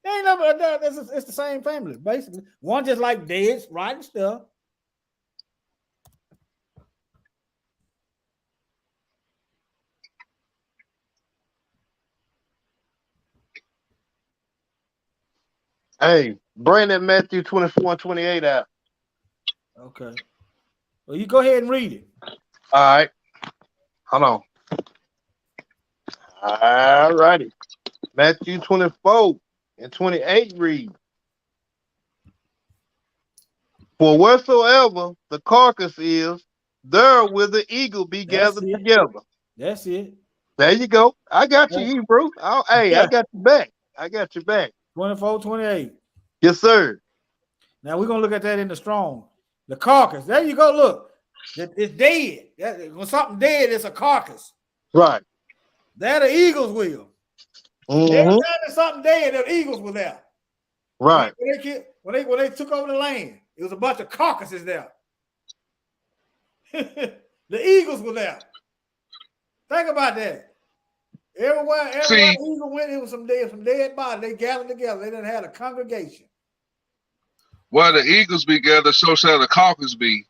Ain't never. It's the same family, basically. One just like dead, rotten stuff. Hey, bring that Matthew 24 and 28 out. Okay. Well, you go ahead and read it. All right. Hold on. All righty. Matthew 24 and 28 read. For wheresoever the carcass is, there will the eagle be gathered together. That's it. There you go. I got you, Hebrew. Hey, I got you back. I got you back. 24, 28. Yes, sir. Now we're gonna look at that in the Strong. The carcass. There you go. Look, it's dead. When something dead, it's a carcass. Right. There the eagles will. Every time there's something dead, the eagles were there. Right. When they took over the land, it was a bunch of carcasses there. The eagles were there. Think about that. Everywhere the eagle went, it was some dead bodies. They gathered together. They didn't have a congregation. Well, the eagles be gathered, so shall the carcass be.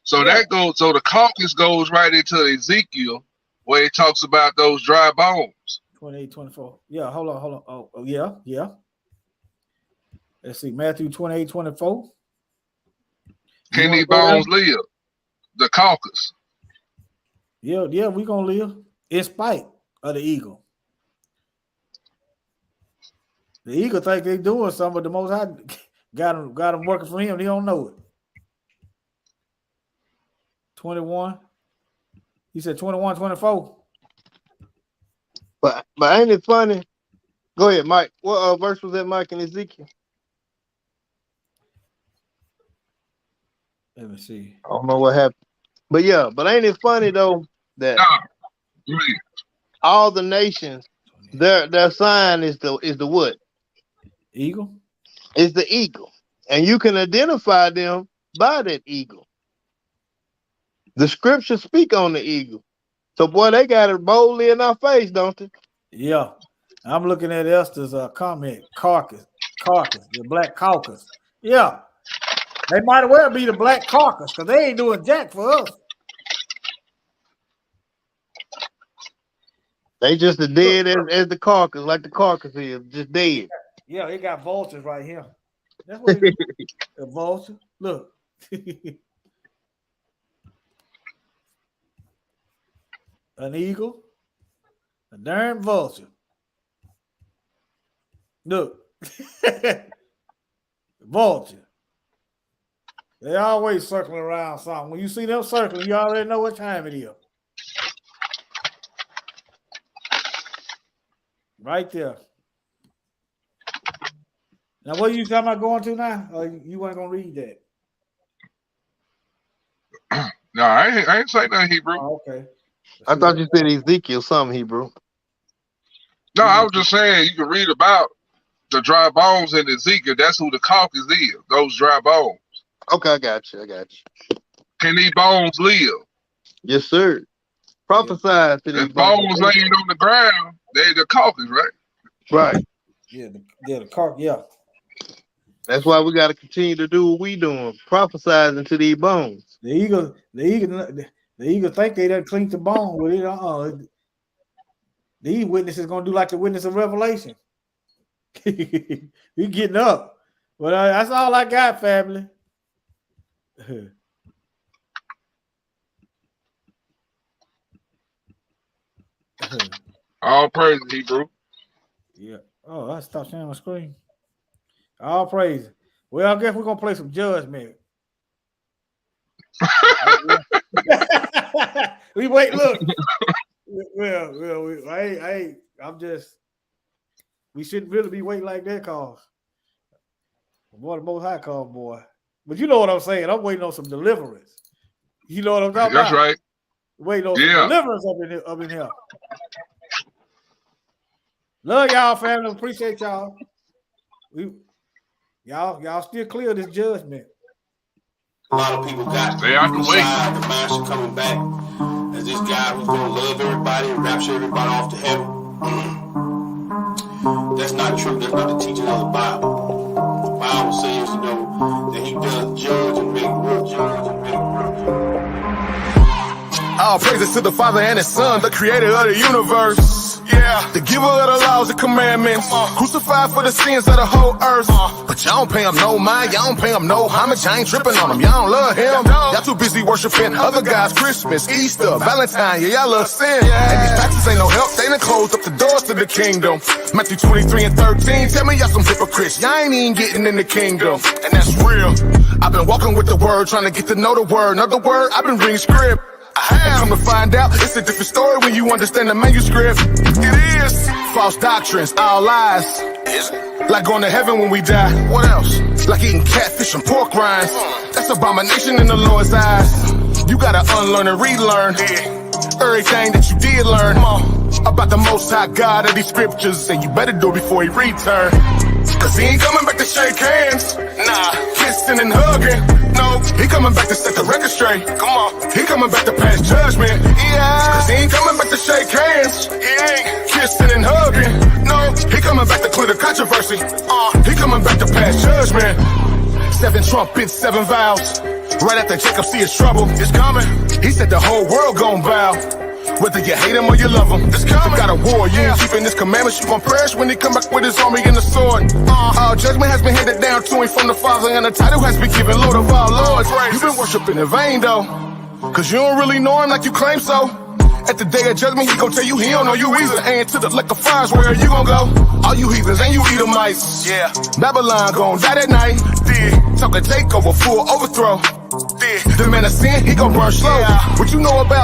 So that goes. So the carcass goes right into Ezekiel, where it talks about those dry bones. 28, 24. Yeah, hold on. Oh, yeah. Let's see, Matthew 28, 24. Can these bones live? The carcass. Yeah, we're gonna live in spite of the eagle. The eagle think they doing something, but the Most High got him working for him. He don't know it. 21. He said 21, 24. But ain't it funny? Go ahead, Mike. What verse was that, Mike, in Ezekiel? Let me see. I don't know what happened. But yeah, but ain't it funny though that all the nations, their sign is the what? Eagle? It's the eagle. And you can identify them by that eagle. The scriptures speak on the eagle. So boy, they got it boldly in our face, don't they? Yeah. I'm looking at Esther's comment. Carcass, the black caucus. Yeah. They might as well be the black caucus because they ain't doing jack for us. They just as dead as the carcass, like the carcass is, just dead. Yeah, they got vultures right here. That's what it is. A vulture. Look. An eagle. A darn vulture. Look. Vulture. They always circling around something. When you see them circling, you already know what time it is. Right there. Now, what are you talking about going to now? Or you weren't going to read that? No, I ain't saying nothing Hebrew. Oh, okay. I thought you said Ezekiel something, Hebrew. No, I was just saying you can read about the dry bones in Ezekiel. That's who the carcass is, those dry bones. Okay, I got you. Can these bones live? Yes, sir. Prophesy to these bones laying on the ground. They the carcass, right? Right. Yeah, the carcass, yeah. That's why we got to continue to do what we doing, prophesizing to these bones. The eagle think they done cleaned the bone with it. These witnesses gonna do like the witness of Revelation. We getting up. But that's all I got, family. All praise, Hebrew. Yeah. Oh, I stopped sharing my screen. All praise. Well, I guess we're gonna play some judgment. We wait. Look. We shouldn't really be waiting like that, cause boy, the Most High call, boy. But you know what I'm saying. I'm waiting on some deliverance. You know what I'm talking That's about? right. Waiting on some deliverance up in here. Love y'all, family. Appreciate y'all. Y'all still clear this judgment. A lot of people got they out the way. The master coming back as this guy who's gonna love everybody and rapture everybody off to heaven. That's not true. That's not the teaching of the Bible. The Bible says, that he does judge and make work. All praises to the Father and His Son, the creator of the universe. Yeah. The giver of the laws and commandments, crucified for the sins of the whole earth. But y'all don't pay him no mind, y'all don't pay him no homage. I ain't tripping on him, y'all don't love him. Y'all too busy worshiping other guys, Christmas, Easter, Valentine, yeah, y'all love sin. And these pastors ain't no help, they done closed up the doors to the kingdom. Matthew 23 and 13, tell me y'all some hypocrites, y'all ain't even getting in the kingdom. And that's real. I've been walking with the word, trying to get to know the word. Another word, I've been reading script. And come to find out, it's a different story when you understand the manuscript. It is false doctrines, all lies. Like going to heaven when we die. What else? Like eating catfish and pork rinds. That's abomination in the Lord's eyes. You gotta unlearn and relearn everything that you did learn about the Most High God of these scriptures, and you better do it before he return. Cause he ain't coming back to shake hands, nah, kissing and hugging. No, he coming back to set the record straight. Come on, he coming back to pass judgment. Yeah, cause he ain't coming back to shake hands. He ain't kissing and hugging. No, he coming back to clear the controversy. He coming back to pass judgment. 7 trumpets, 7 vows. Right after Jacob see his trouble, it's coming. He said the whole world gon' bow. Whether you hate him or you love him, it's coming. Got a war, you ain't keeping this commandment, you gon' perish when he come back with his army and the sword. All judgment has been handed down to him from the Father, and the title has been given Lord of all lords. You've been worshiping in vain though, cause you don't really know him like you claim so. At the day of judgment, he gon' tell you he don't know you either. And to the liquor fires, where you gon' go? All you heathens and you Edomites. Yeah, Babylon gon' die that night. Talk a takeover, full overthrow. The man of sin, he gon' burn slow. What you know about